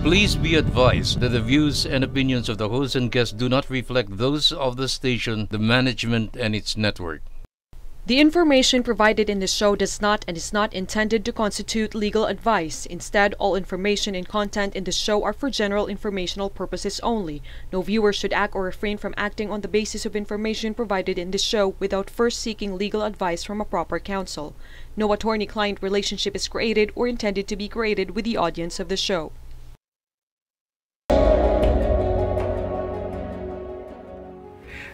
Please be advised that the views and opinions of the host and guests do not reflect those of the station, the management, and its network. The information provided in this show does not and is not intended to constitute legal advice. Instead, all information and content in this show are for general informational purposes only. No viewer should act or refrain from acting on the basis of information provided in this show without first seeking legal advice from a proper counsel. No attorney-client relationship is created or intended to be created with the audience of the show.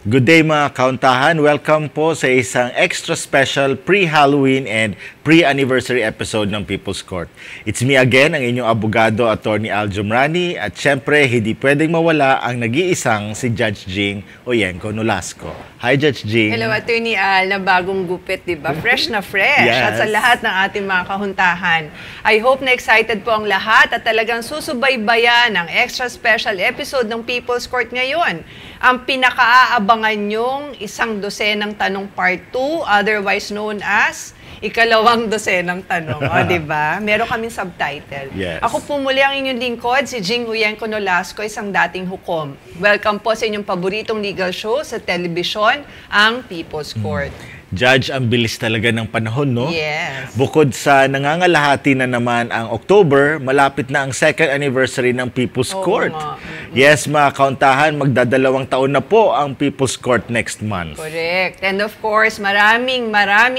Good day mga kauntahan. Welcome po sa isang extra special pre-Halloween and pre-anniversary episode ng People's Court. It's me again, ang inyong abogado, Attorney Al Jumrani, at syempre hindi pwedeng mawala ang nag-iisang si Judge Jing Uyenko Nolasco. Hi Judge Jing. Hello Attorney Al, na bagong gupit, di ba? Fresh na fresh. Yes. At sa lahat ng ating mga kahuntahan. I hope na excited po ang lahat at talagang susubaybayan ang extra special episode ng People's Court ngayon. Ang pinaka-aabangan nyong isang dosenang tanong part 2, otherwise known as ikalawang dosenang tanong. O, diba? Meron kaming subtitle. Yes. Ako po muli ang inyong lingkod, si Jing Uyenko Nolasco, isang dating hukom. Welcome po sa inyong paboritong legal show sa telebisyon, ang People's Court. Judge, ang bilis talaga ng panahon, no? Yes. Bukod sa nangangalahati na naman ang October, malapit na ang second anniversary ng People's Court. Yes, mga kauntahan, magdadalawang taon na po ang People's Court next month. Correct. And of course, maraming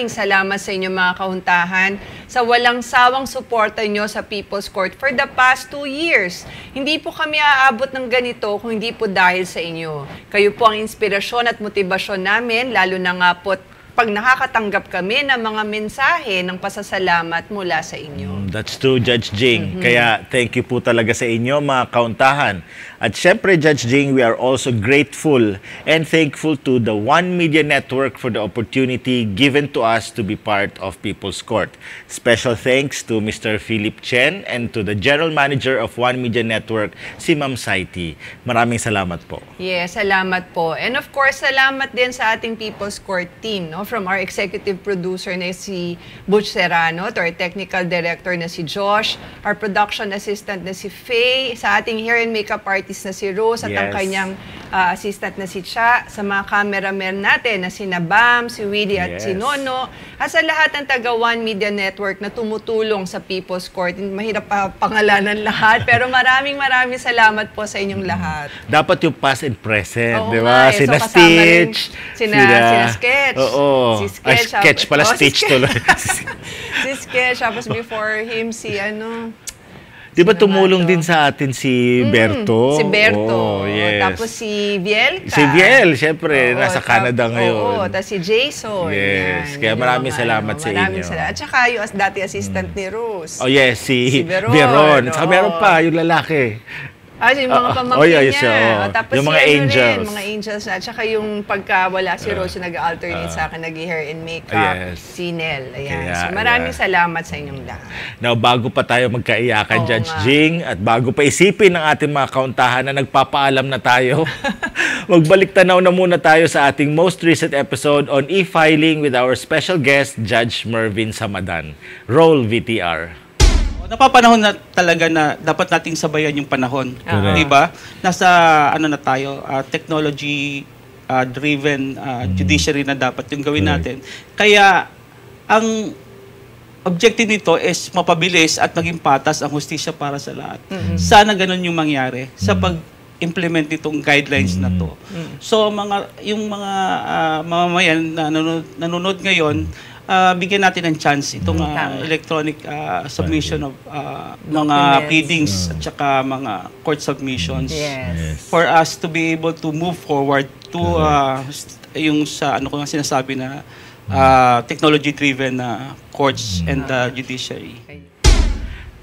salamat sa inyo mga kahuntahan sa walang sawang suporta nyo sa People's Court for the past 2 years. Hindi po kami aabot ng ganito kung hindi po dahil sa inyo. Kayo po ang inspirasyon at motibasyon namin, lalo na nga po pag nakakatanggap kami ng mga mensahe ng pasasalamat mula sa inyo. That's true, Judge Jing. Kaya thank you po talaga sa inyo, mga kauntahan. At syempre, Judge Jing, we are also grateful and thankful to the One Media Network for the opportunity given to us to be part of People's Court. Special thanks to Mr. Philip Chen and to the General Manager of One Media Network, si Ma'am Saiti. Maraming salamat po. Yes, salamat po. And of course, salamat din sa ating People's Court team, no? From our executive producer na si Butch Serrano, to our technical director na si Josh, our production assistant na si Faye, sa ating hair and makeup artist na si Rose, at ang kanyang assistant na si Cha, sa mga cameraman natin na si Nabam, si Willie at si Nono, at sa lahat ng taga One Media Network na tumutulong sa People's Court. Mahirap pa pangalanan lahat, pero maraming salamat po sa inyong lahat. Dapat yung past and present, di nga ba? eh. Sina So, Stitch, sina Sketch. Oo. Si Sketch. Sketch pala, Stitch tuloy. Si Sketch, tapos before him, si Di ba tumulong din sa atin si Berto? Si Berto. Oh, yes. Tapos si Viel. Si Viel, syempre, nasa Canada ngayon. Oo, tapos si Jason. Yes, kaya maraming salamat sa inyo. Maraming salamat. At saka yung dati assistant ni Rose. Oh yes, si Veron. Saka meron pa, yung lalaki. Yung mga pamangkin niya. Tapos yung mga angels. Mga angels na. At saka yung pagkawala si Rose, yung nag-alternate sa akin, nag-hair and makeup, si Nel. Ayan. Kaya, so maraming salamat sa inyong lahat. Now, bago pa tayo magkaiyakan, Judge Jing, at bago pa isipin ng ating mga kauntahan na nagpapaalam na tayo, magbalik tanaw na muna tayo sa ating most recent episode on e-filing with our special guest, Judge Mervin Samadan. Roll VTR. Napapanahon na talaga na dapat nating sabayan yung panahon. Di ba? Nasa na tayo, technology driven judiciary na dapat yung gawin natin. Kaya ang objective nito is mapabilis at maging patas ang hustisya para sa lahat. Sana ganun yung mangyari sa pag-implement nitong guidelines na to. So yung mga mamamayan na nanonood ngayon, bigyan natin ng chance itong electronic submission of mga pleadings at saka mga court submissions for us to be able to move forward to yung sa ano ko nga sinasabi na technology-driven courts and the judiciary.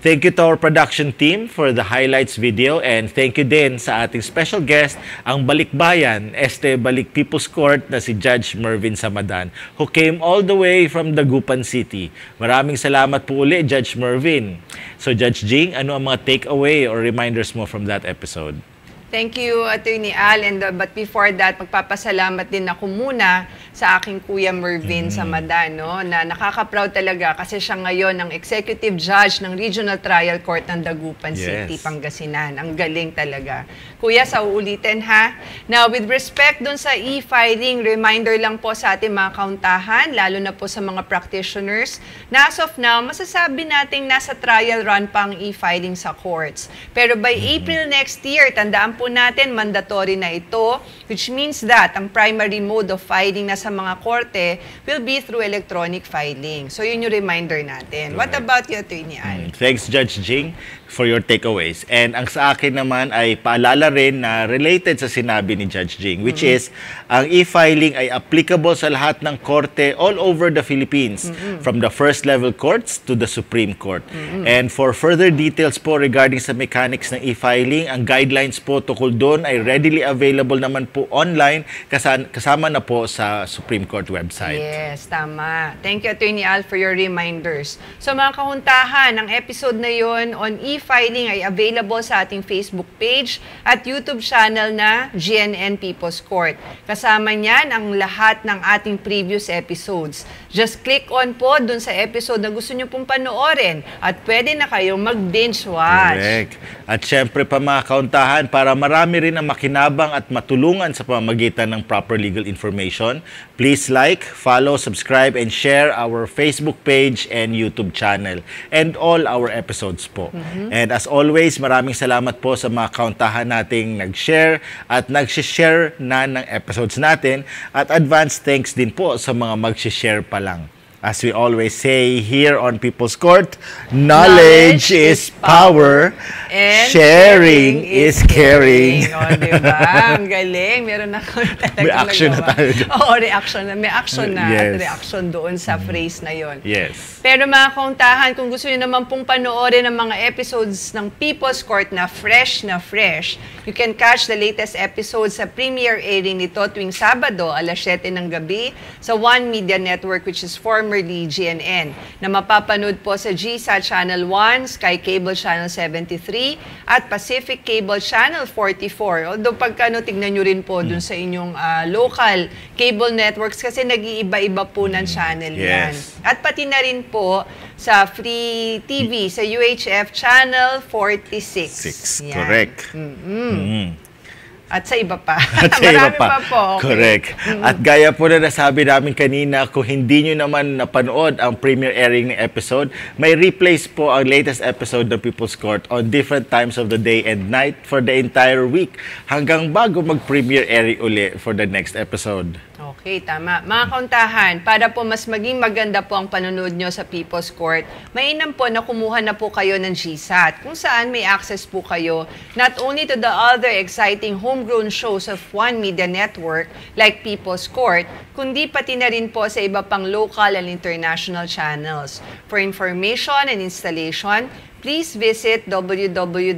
Thank you to our production team for the highlights video, and thank you din sa ating special guest, ang balikbayan, Balik People's Court na si Judge Mervin Samadan, who came all the way from Dagupan City. Maraming salamat po uli, Judge Mervin. So Judge Jing, ano ang mga takeaway or reminders mo from that episode? Thank you, Attorney Al. But before that, magpapasalamat din ako muna sa aking Kuya Mervin Samadan, no? Na nakaka-proud talaga kasi siya ngayon ang Executive Judge ng Regional Trial Court ng Dagupan City, Pangasinan. Ang galing talaga. Kuya, sa uulitin ha. Now, with respect dun sa e-filing, reminder lang po sa ating mga kauntahan, lalo na po sa mga practitioners, na as of now, masasabi nating nasa trial run pa ang e-filing sa courts. Pero by April next year, tandaan po natin, mandatory na ito, which means that ang primary mode of filing na sa mga korte will be through electronic filing. So yun yung reminder natin. What about you, Attorney Al? Thanks, Judge Jing, for your takeaways. And ang sa akin naman ay paalala rin na related sa sinabi ni Judge Jing, which is, ang e-filing ay applicable sa lahat ng korte all over the Philippines, from the first level courts to the Supreme Court. And for further details po regarding sa mechanics ng e-filing, ang guidelines po tukol doon ay readily available naman po online, kasama na po sa Supreme Court website. Yes, tama. Thank you, Attorney Al, for your reminders. So mga kahuntahan, ang episode na yon on e-filing ay available sa ating Facebook page at YouTube channel na GNN People's Court. Kasama niyan ang lahat ng ating previous episodes. Just click on po dun sa episode na gusto nyo pong panoorin at pwede na kayong mag-binge watch. Correct. At syempre pa mga kauntahan, para marami rin ang makinabang at matulungan sa pamamagitan ng proper legal information, please like, follow, subscribe, and share our Facebook page and YouTube channel and all our episodes po. And as always, maraming salamat po sa mga kauntahan nating nag-share at nag-share na ng episodes natin, at advance thanks din po sa mga mag-share pa lang. As we always say here on People's Court, knowledge is power, and sharing is caring. O, diba? Ang galing. Meron ako talagang May action na tayo. Oo, reaction na. May action na at Yes. reaction doon sa phrase na yon. Yes. Pero mga kauntahan, kung gusto niyo naman pong panoorin ang mga episodes ng People's Court na fresh, you can catch the latest episode sa premiere airing nito tuwing Sabado, alas 7 ng gabi, sa One Media Network, which is formerly GNN, na mapapanood po sa GSAT Channel 1, Sky Cable Channel 73, at Pacific Cable Channel 44. Although pagka tignan nyo rin po dun sa inyong local cable networks kasi nag-iiba-iba po ng channel yan. Yes. At pati na rin po sa Free TV, sa UHF Channel 46. Yan. Correct. At sa iba pa. At sa iba Marami pa po. Okay. Correct. At gaya po na nasabi namin kanina, kung hindi nyo naman napanood ang premiere airing ng episode, may replays po ang latest episode ng People's Court on different times of the day and night for the entire week, hanggang bago mag-premiere airing uli for the next episode. Okay, tama. Mga kauntahan, para po mas maging maganda po ang panonood nyo sa People's Court, mainam po na kumuha na po kayo ng GSAT, kung saan may access po kayo not only to the other exciting homegrown shows of One Media Network like People's Court, kundi pati na rin po sa iba pang local and international channels. For information and installation, please visit www.gsat.asia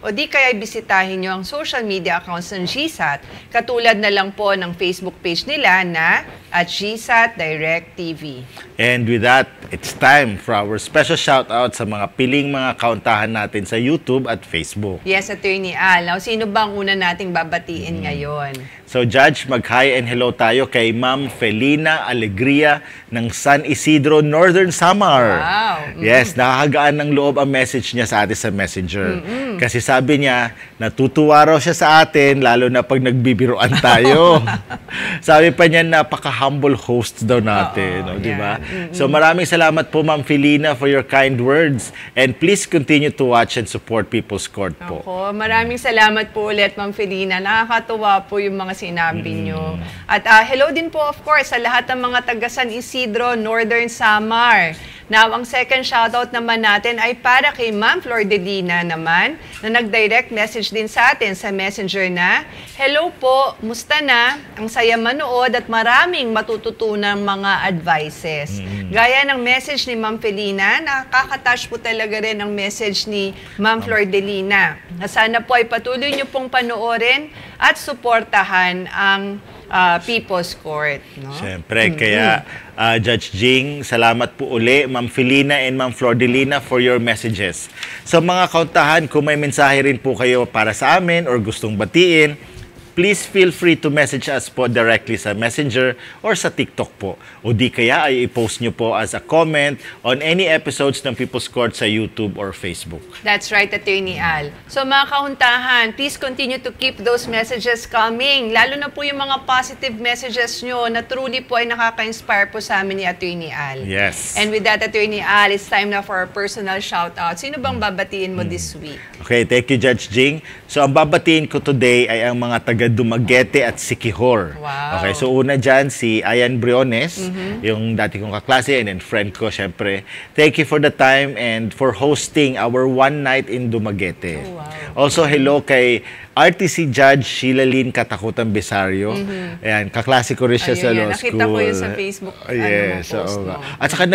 o di kaya bisitahin nyo ang social media accounts ng GSAT, katulad na lang po ng Facebook page nila na at GSAT Direct TV. And with that, it's time for our special shout-out sa mga piling mga kauntahan natin sa YouTube at Facebook. Yes, Attorney Al. Now, sino ba ang una nating babatiin ngayon? So, Judge, mag-hi and hello tayo kay Ma'am Felina Alegria ng San Isidro, Northern Samar. Wow. Yes, nakakagaan ng loob ang message niya sa atin sa Messenger. Kasi sabi niya, natutuwa raw siya sa atin, lalo na pag nagbibiruan tayo. Sabi pa niya, napaka-humble host daw natin. Di ba? So, maraming salamat po, Ma'am Felina, for your kind words. And please continue to watch and support People's Court po. Ako, maraming salamat po ulit, Ma'am Felina. Nakakatuwa po yung mga sinabi nyo. At hello din po, of course, sa lahat ng mga taga San Isidro, Northern Samar. Now, ang second shoutout naman natin ay para kay Ma'am Flordelina naman, na nag-direct message din sa atin sa Messenger na, hello po, musta na? Ang saya manood at maraming matututunang mga advices. Gaya ng message ni Ma'am Felina, nakaka-touch po talaga rin ang message ni Ma'am Flordelina. Na sana po ay patuloy niyo pong panoorin at suportahan ang People's Court. No? Siyempre, kaya Judge Jing, salamat po uli, Ma'am Felina and Ma'am Flordelina for your messages. So mga kauntahan, kung may mensahe rin po kayo para sa amin or gustong batiin, please feel free to message us po directly sa Messenger or sa TikTok po. O di kaya ay i-post nyo po as a comment on any episodes ng People's Court sa YouTube or Facebook. That's right, Attorney Al. So mga kauntahan, please continue to keep those messages coming. Lalo na po yung mga positive messages nyo na truly po ay nakaka-inspire po sa amin ni Attorney Al. Yes. And with that, Attorney Al, it's time now for our personal shout-out. Sino bang babatiin mo this week? Okay, thank you, Judge Jing. So ang babatiin ko today ay ang mga taga Dumaguete at Siquijor. Wow. Okay, so una dyan si Ayan Briones, yung dati kong kaklase and then friend ko, syempre. Thank you for the time and for hosting our one night in Dumaguete. Oh, wow. Also, hello kay RTC Judge Sheila Lynn Katakutan Besario. Ayan, kaklase ko rin siya sa law school. Nakita ko yun sa Facebook. Yes, post mo. At saka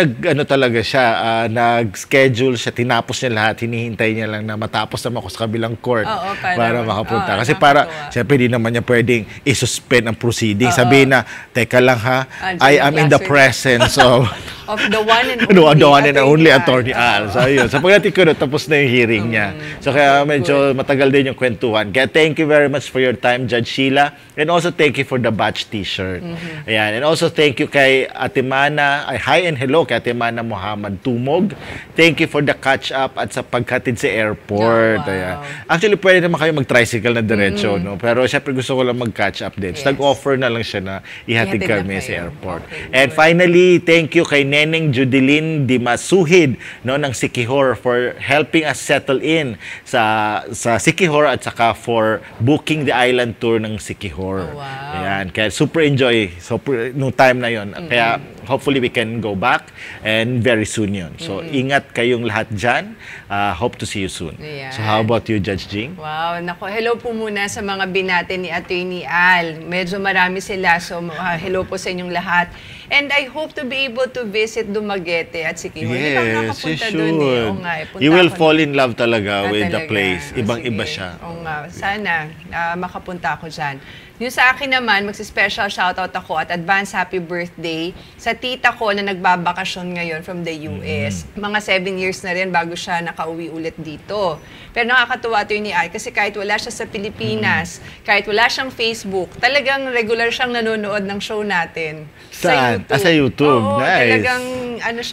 talaga siya, nag-schedule siya, tinapos niya lahat, hinihintay niya lang na matapos naman ako sa kabilang court para makapunta. Kasi para, syempre di naman niya pwedeng isuspend ang proceeding. Sabihin na, teka lang ha, I am in the presence of the one and only Attorney Al. So, yun. So, pag natin ko, tapos na yung hearing niya. So, kaya medyo matagal din yung kwentuhan. Kaya thank you very much for your time, Judge Sheila. And also, thank you for the batch t-shirt. Ayan. And also, thank you kay Atimana. Hi and hello kay Atimana Muhammad Tumog. Thank you for the catch-up at sa paghatid sa airport. Oh, wow. Ayan. Actually, pwede naman kayo mag-tricycle na diretso, no? Pero, syempre, gusto ko lang mag-catch up din. So, nag-offer na lang siya na ihatid kami sa airport. Okay, and finally, thank you kay Neneng Judeline Dimasuhid, no, ng Siquijor for helping us settle in sa Siquijor at saka for booking the island tour ng Siquijor. Oh, wow. Ayan, kaya super enjoy nung time na yon. Kaya hopefully we can go back and very soon yun. So ingat kayong lahat dyan. Hope to see you soon. Ayan. So how about you, Judge Jing? Wow, nako, hello po muna sa mga binate ni Attorney Al. Medyo marami sila, so hello po sa inyong lahat. And I hope to be able to visit Dumaguete at Siquijor. Hindi pa ako nakapunta doon eh. Oo nga, You will fall in love talaga with the place. Ibang-iba Sige. siya. Oo nga, sana makapunta ako dyan. Yung sa akin naman, magsi-special shoutout ako at advance happy birthday sa tita ko na nagbabakasyon ngayon from the US. Mga 7 years na rin bago siya nakauwi ulit dito. Pero nakakatuwa ito ni Al kasi kahit wala siya sa Pilipinas, kahit wala siyang Facebook, talagang regular siyang nanonood ng show natin. Saan? Sa YouTube. Sa YouTube. Oo, Nice. talagang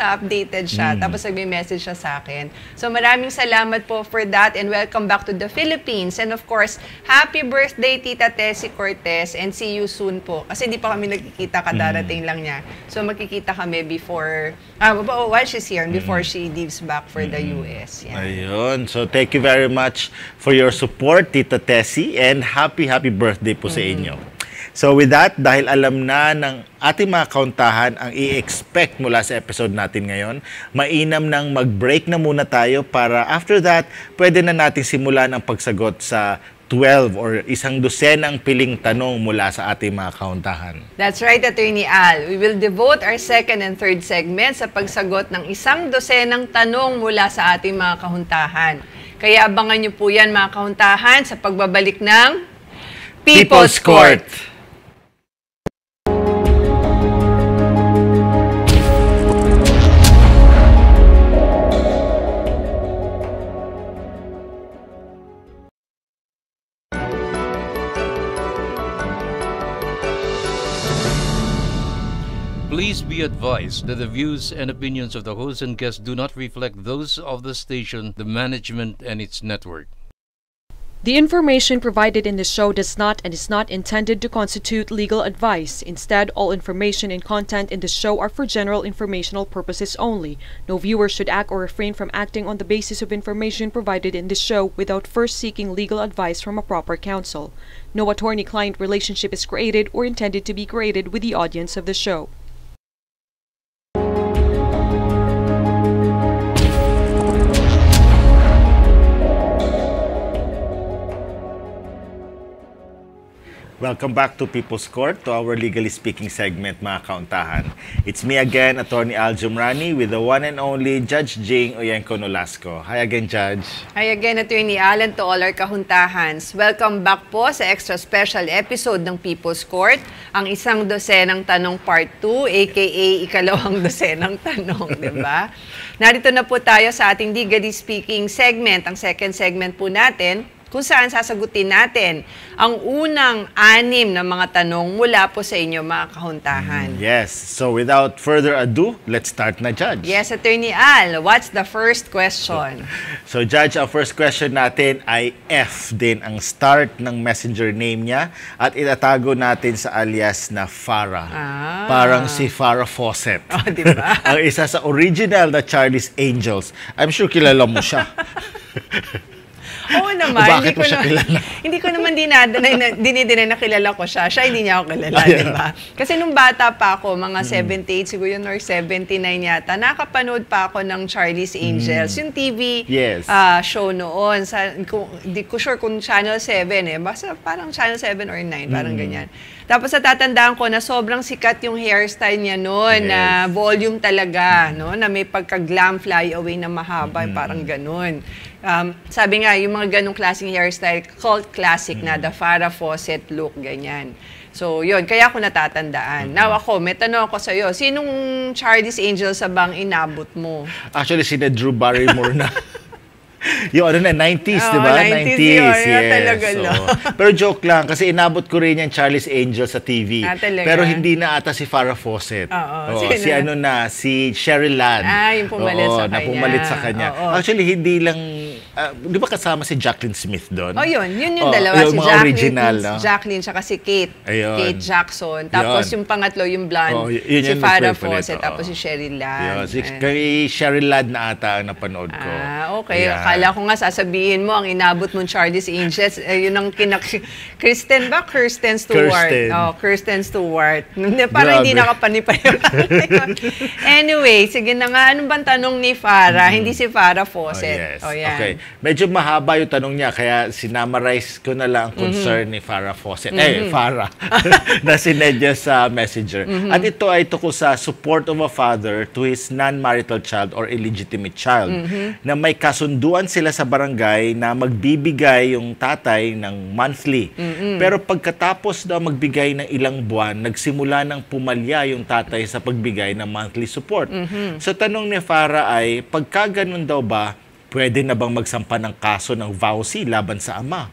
updated siya. Tapos nagme-message siya sa akin. So maraming salamat po for that and welcome back to the Philippines. And of course, happy birthday Tita Tessie Cortez and see you soon po. Kasi hindi pa kami nagkikita, kadarating lang niya. So magkikita kami before, while she's here and before she leaves back for the US. Yeah. Ayun. So, thank you very much for your support, Tita Tessie, and happy birthday po sa inyo. So, with that, dahil alam na ng ating mga kauntahan ang i-expect mula sa episode natin ngayon, mainam nang mag-break na muna tayo para after that, pwede na natin simulan ang pagsagot sa 12 or 12 piling tanong mula sa ating mga kauntahan. That's right, Attorney Al. We will devote our second and third segment sa pagsagot ng 12 tanong mula sa ating mga kahuntahan. Kaya abangan niyo po yan mga kahuntahan sa pagbabalik ng People's Court. Please be advised that the views and opinions of the host and guests do not reflect those of the station, the management, and its network. The information provided in this show does not and is not intended to constitute legal advice. Instead, all information and content in this show are for general informational purposes only. No viewer should act or refrain from acting on the basis of information provided in this show without first seeking legal advice from a proper counsel. No attorney-client relationship is created or intended to be created with the audience of the show. Welcome back to People's Court, to our Legally Speaking segment, mga kauntahan. It's me again, Attorney Al Jumrani, with the one and only Judge Jing Oyenko Nolasco. Hi again, Judge. Hi again, Attorney Al, and to all our kahuntahans. Welcome back po sa extra special episode ng People's Court, ang isang dosenang tanong part 2, aka ikalawang dosenang tanong, di ba? Narito na po tayo sa ating Legally Speaking segment, ang second segment po natin, kung saan sasagutin natin ang unang 6 na mga tanong mula po sa inyo, mga kahuntahan. Yes. So without further ado, let's start na, Judge. Yes, Attorney Al, what's the first question? So, Judge, ang first question natin ay F din ang start ng messenger name niya at itatago natin sa alias na Farah. Parang si Farrah Fawcett. Oh, di ba? Ang isa sa original na Charlie's Angels. I'm sure kilala mo siya. Oo naman. Bakit mo siya kilala? Hindi ko naman dinidinay na kilala ko siya. Siya hindi niya ako kilala, di ba? Kasi nung bata pa ako, mga 78 siguro yun or 79 yata, nakapanood pa ako ng Charlie's Angels. Yung TV show noon. Hindi ko sure kung Channel 7 eh. Basta parang Channel 7 or 9, parang ganyan. Tapos natatandaan ko na sobrang sikat yung hairstyle niya noon, na volume talaga, no? Na may pagka-glam flyaway na mahaba, parang ganun. Sabi nga, yung mga ganong klaseng hairstyle, cult classic na, the Farrah Fawcett look, ganyan. So, yun, kaya ako natatandaan. Now ako, may tanong ako sa'yo, sinong Charlie's Angels sa bang inabot mo? Actually, si Drew Barrymore na. Yung ano na, 90s, di ba? 90s yun, yes. Talaga lang. Pero joke lang, kasi inabot ko rin yung Charlie's Angels sa TV. Pero hindi na ata si Farrah Fawcett. Si ano na, si Cheryl Ladd. Yung pumalit sa kanya. Pumalit sa kanya. Actually, hindi lang, di ba kasama si Jacqueline Smith doon? Yun yung dalawa. Yung si mga original. Jacqueline, tsaka si Kate. Ayun. Kate Jackson. Tapos yung pangatlo, yung blonde. Si Farrah Fawcett. Tapos si Cheryl Ladd. Kay Cheryl Ladd na ata ang napanood ko. Okay. Akala ko nga sasabihin mo, ang inabot mong Charlie's Angels, yun ang Kristen Stewart. Kristen Stewart. Parang hindi nakapanipay. Anyway, sige na nga, anong bang tanong ni Farrah? Hindi si Farrah Fawcett. Yes. Okay. Medyo mahaba yung tanong niya, kaya sinamarize ko na lang ang concern ni Farrah Fawcett. Farrah. Na sinedya sa messenger. At ito ay tungkol sa support of a father to his non-marital child or illegitimate child na may kasunduan sila sa barangay na magbibigay yung tatay ng monthly. Pero pagkatapos daw magbigay ng ilang buwan, nagsimula ng pumalya yung tatay sa pagbigay ng monthly support. So tanong ni Farrah ay, pagka ganun daw ba, pwede na bang magsampa ng kaso ng vowsy laban sa ama?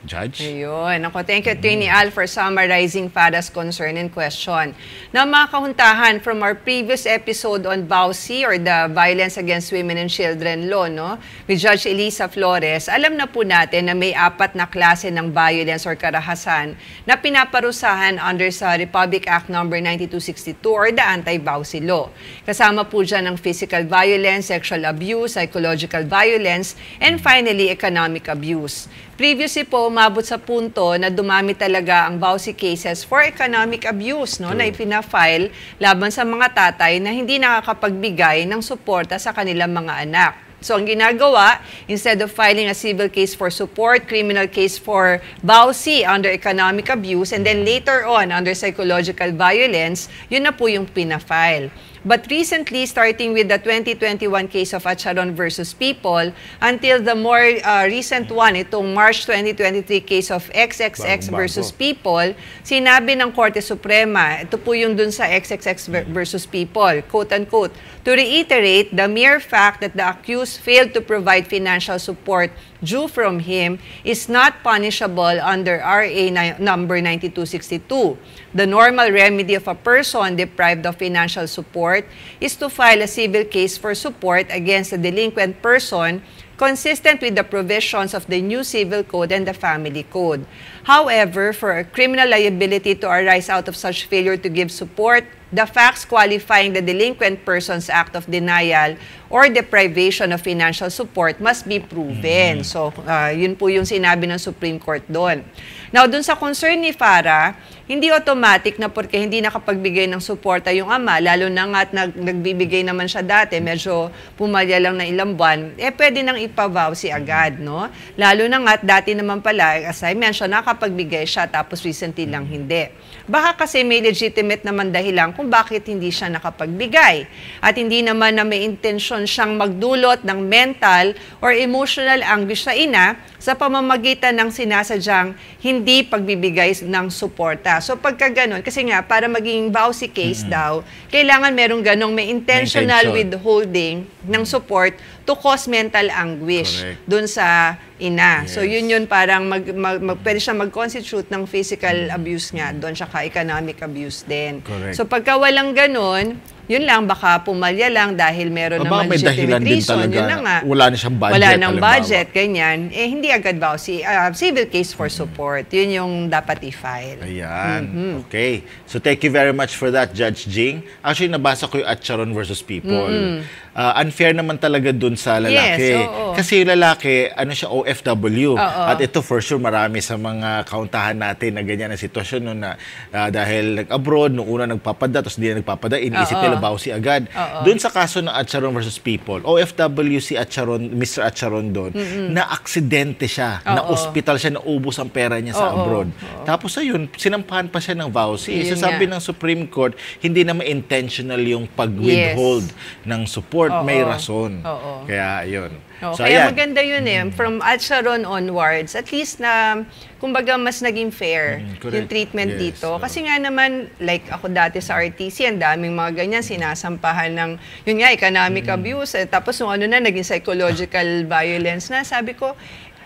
Judge? Ayun. Ako, thank you, Attorney Al, for summarizing Farrah's concern and question. Na mga kahuntahan, from our previous episode on VAUSI, or the Violence Against Women and Children Law, no, with Judge Elisa Flores, alam na po natin na may 4 na klase ng violence or karahasan na pinaparusahan under sa Republic Act No. 9262 or the Anti-VAUSI Law. Kasama po dyan ang physical violence, sexual abuse, psychological violence, and finally, economic abuse. Previously po, umabot sa punto na dumami talaga ang VAUSI cases for economic abuse, no, na ipina-file laban sa mga tatay na hindi nakakapagbigay ng suporta sa kanilang mga anak. So, ang ginagawa, instead of filing a civil case for support, criminal case for VAUSI under economic abuse, and then later on under psychological violence, yun na po yung pina-file. But recently, starting with the 2021 case of Acharon versus People, until the more recent one, itong March 2023 case of XXX versus People, sinabi ng Korte Suprema, ito po yung dun sa XXX versus People, quote-unquote, to reiterate, the mere fact that the accused failed to provide financial support due from him is not punishable under RA number 9262. The normal remedy of a person deprived of financial support is to file a civil case for support against a delinquent person consistent with the provisions of the new Civil Code and the Family Code. However, for a criminal liability to arise out of such failure to give support, the facts qualifying the Delinquent Persons Act of Denial or deprivation of financial support must be proven. So, yun po yung sinabi ng Supreme Court doon. Now, doon sa concern ni Farah, hindi automatic na porque hindi nakapagbigay ng suporta yung ama, lalo na nga at nagbibigay naman siya dati, medyo pumalya lang na ilang buwan, pwede nang ipavow si agad, no? Lalo na nga at dati naman pala, as I mentioned, nakapagbigay siya tapos recently lang hindi. Baka kasi may legitimate naman dahilan kung bakit hindi siya nakapagbigay. At hindi naman na may intensyon siyang magdulot ng mental or emotional anguish sa ina sa pamamagitan ng sinasadyang hindi pagbibigay ng suporta. So pagka ganun, kasi nga para maging vowsy case daw, kailangan merong ganong may intentional withholding ng support to cause mental anguish dun sa ina. So yun parang pwede siya mag-constitute ng physical abuse nga doon, saka economic abuse din. So pagka walang ganun, yun lang, baka pumalya lang dahil meron naman legitimate reason. Yun na nga. Wala na siyang budget. Wala nang budget, ganyan. Hindi agad ba civil case for support. Yun yung dapat i-file. Ayan. Okay. So thank you very much for that, Judge Jing. Actually, nabasa ko yung Acharon versus People. Unfair naman talaga dun sa lalaki. Yes, kasi yung lalaki, ano siya, OFW. At ito for sure, marami sa mga kauntahan natin na ganyan na sitwasyon no, na dahil nag-abroad, nung una nagpapada, tapos hindi na nagpapada, iniisip nila bawsi agad. Doon sa kaso ng Acharon versus People, OFW si Acharon, Mr. Acharon doon, na aksidente siya, na ospital siya, naubos ang pera niya sa abroad. Tapos ayun, sinampahan pa siya ng vowsy. So sabi ng Supreme Court, hindi naman intentional yung pag-withhold ng support, may rason. Kaya ayun. So, kaya maganda yun from Acharon onwards, at least na, kumbaga, mas naging fair yung treatment dito. Kasi nga naman, like ako dati sa RTC, ang daming mga ganyan, sinasampahan ng, yun nga, economic abuse. Tapos yung ano na, naging psychological violence na. Sabi ko,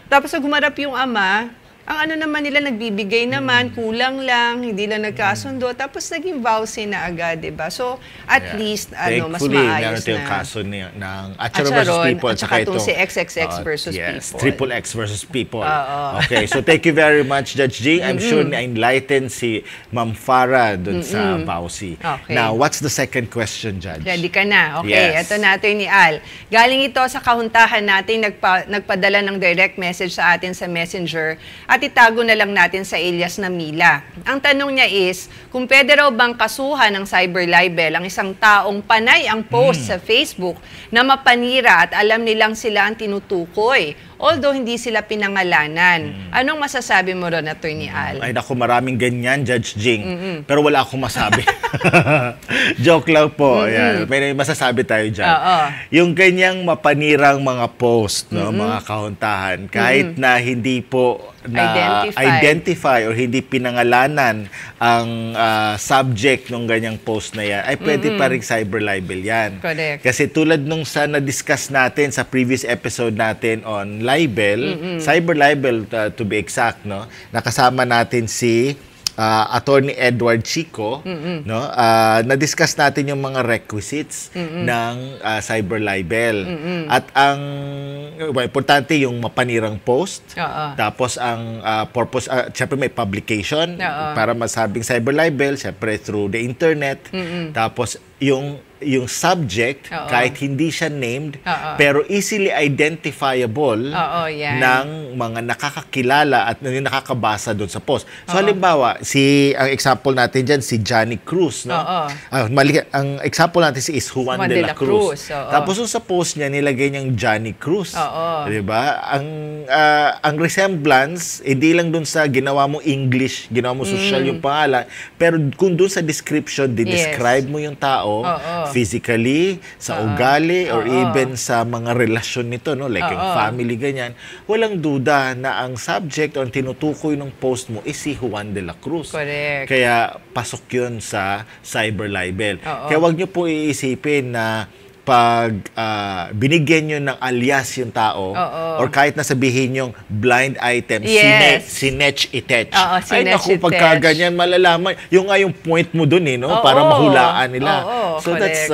tapos gumarap yung ama, ang ano naman nila, nagbibigay naman, kulang lang, hindi lang nagkasundo, tapos naging vowsy na agad, diba? So, at least, mas maayos na. Yung kaso ng Acharon versus People. At saka itong si XXX versus People. Triple X versus People. Okay, so thank you very much, Judge Jing. I'm sure na-enlighten si Ma'am Farah dun sa vowsy. Okay. Now, what's the second question, Judge? Ready ka na? Okay, ito natin ni Al. Galing ito sa kahuntahan natin, nagpadala ng direct message sa atin sa Messenger, at itago na lang natin sa Elias na Mila. Ang tanong niya is, kung pwede raw bang kasuhan ng cyber libel ang isang taong panay ang post sa Facebook na mapanira at alam nilang sila ang tinutukoy, although hindi sila pinangalanan. Anong masasabi mo ron, Attorney Al? Ay naku, maraming ganyan, Judge Jing. Pero wala akong masabi. Joke lang po. Yan. May masasabi tayo dyan. Yung ganyang mapanirang mga post, no, mga kahuntahan, kahit na hindi po na identify or hindi pinangalanan ang subject ng ganyang post na yan, ay pwede pa rin cyber libel yan. Correct. Kasi tulad nung sa na-discuss natin sa previous episode natin on libel, cyber libel to be exact, no, nakasama natin si Attorney Edward Chico, no, na-discuss natin yung mga requisites ng cyber libel. At ang importante yung mapanirang post, tapos ang purpose, syempre may publication para masabing cyber libel, syempre through the internet, tapos yung subject, kahit hindi siya named, pero easily identifiable ng mga nakakakilala at yung nakakabasa doon sa post. So halimbawa, ang example natin dyan, si Johnny Cruz. No? Ang example natin is Juan de la Cruz. Tapos sa post niya, nilagay niyang Johnny Cruz. Diba? Ang resemblance, hindi lang doon sa ginawa mo English, ginawa mo social yung pangalan, pero kung doon sa description, describe mo yung tao, physically, sa ugali, or even sa mga relasyon nito, no? Like yung family, ganyan, walang duda na ang subject o ang tinutukoy ng post mo is si Juan de la Cruz. Correct. Kaya pasok yun sa cyber libel. Kaya wag niyo po iisipin na binigyan nyo ng alias yung tao, or kahit nasabihin yung blind item, sinetch itech. Ay naku, pagka ganyan, malalaman. Yung nga yung point mo dun para mahulaan nila. So that's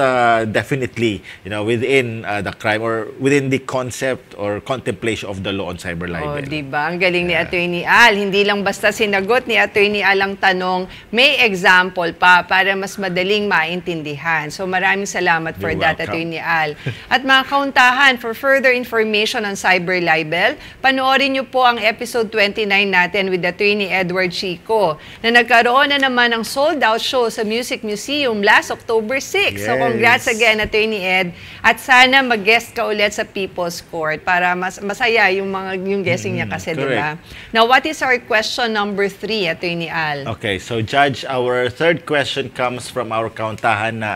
definitely, within the crime or within the concept or contemplation of the law on cyber libel. Diba? Ang galing ni Attorney Al. Hindi lang basta sinagot ni Attorney Al ang tanong, may example pa para mas madaling maintindihan. So maraming salamat for that, Attorney Al. At mga kauntahan, for further information on cyber libel, panoorin niyo po ang episode 29 natin with Attorney Edward Chico na nagkaroon na naman ng sold-out show sa Music Museum last October 6. So congrats again, Attorney Ed. At sana mag-guest ka ulit sa People's Court para masaya yung guessing niya kasi, di ba? Now, what is our question number 3, Attorney Al? Okay, so Judge, our third question comes from our kauntahan na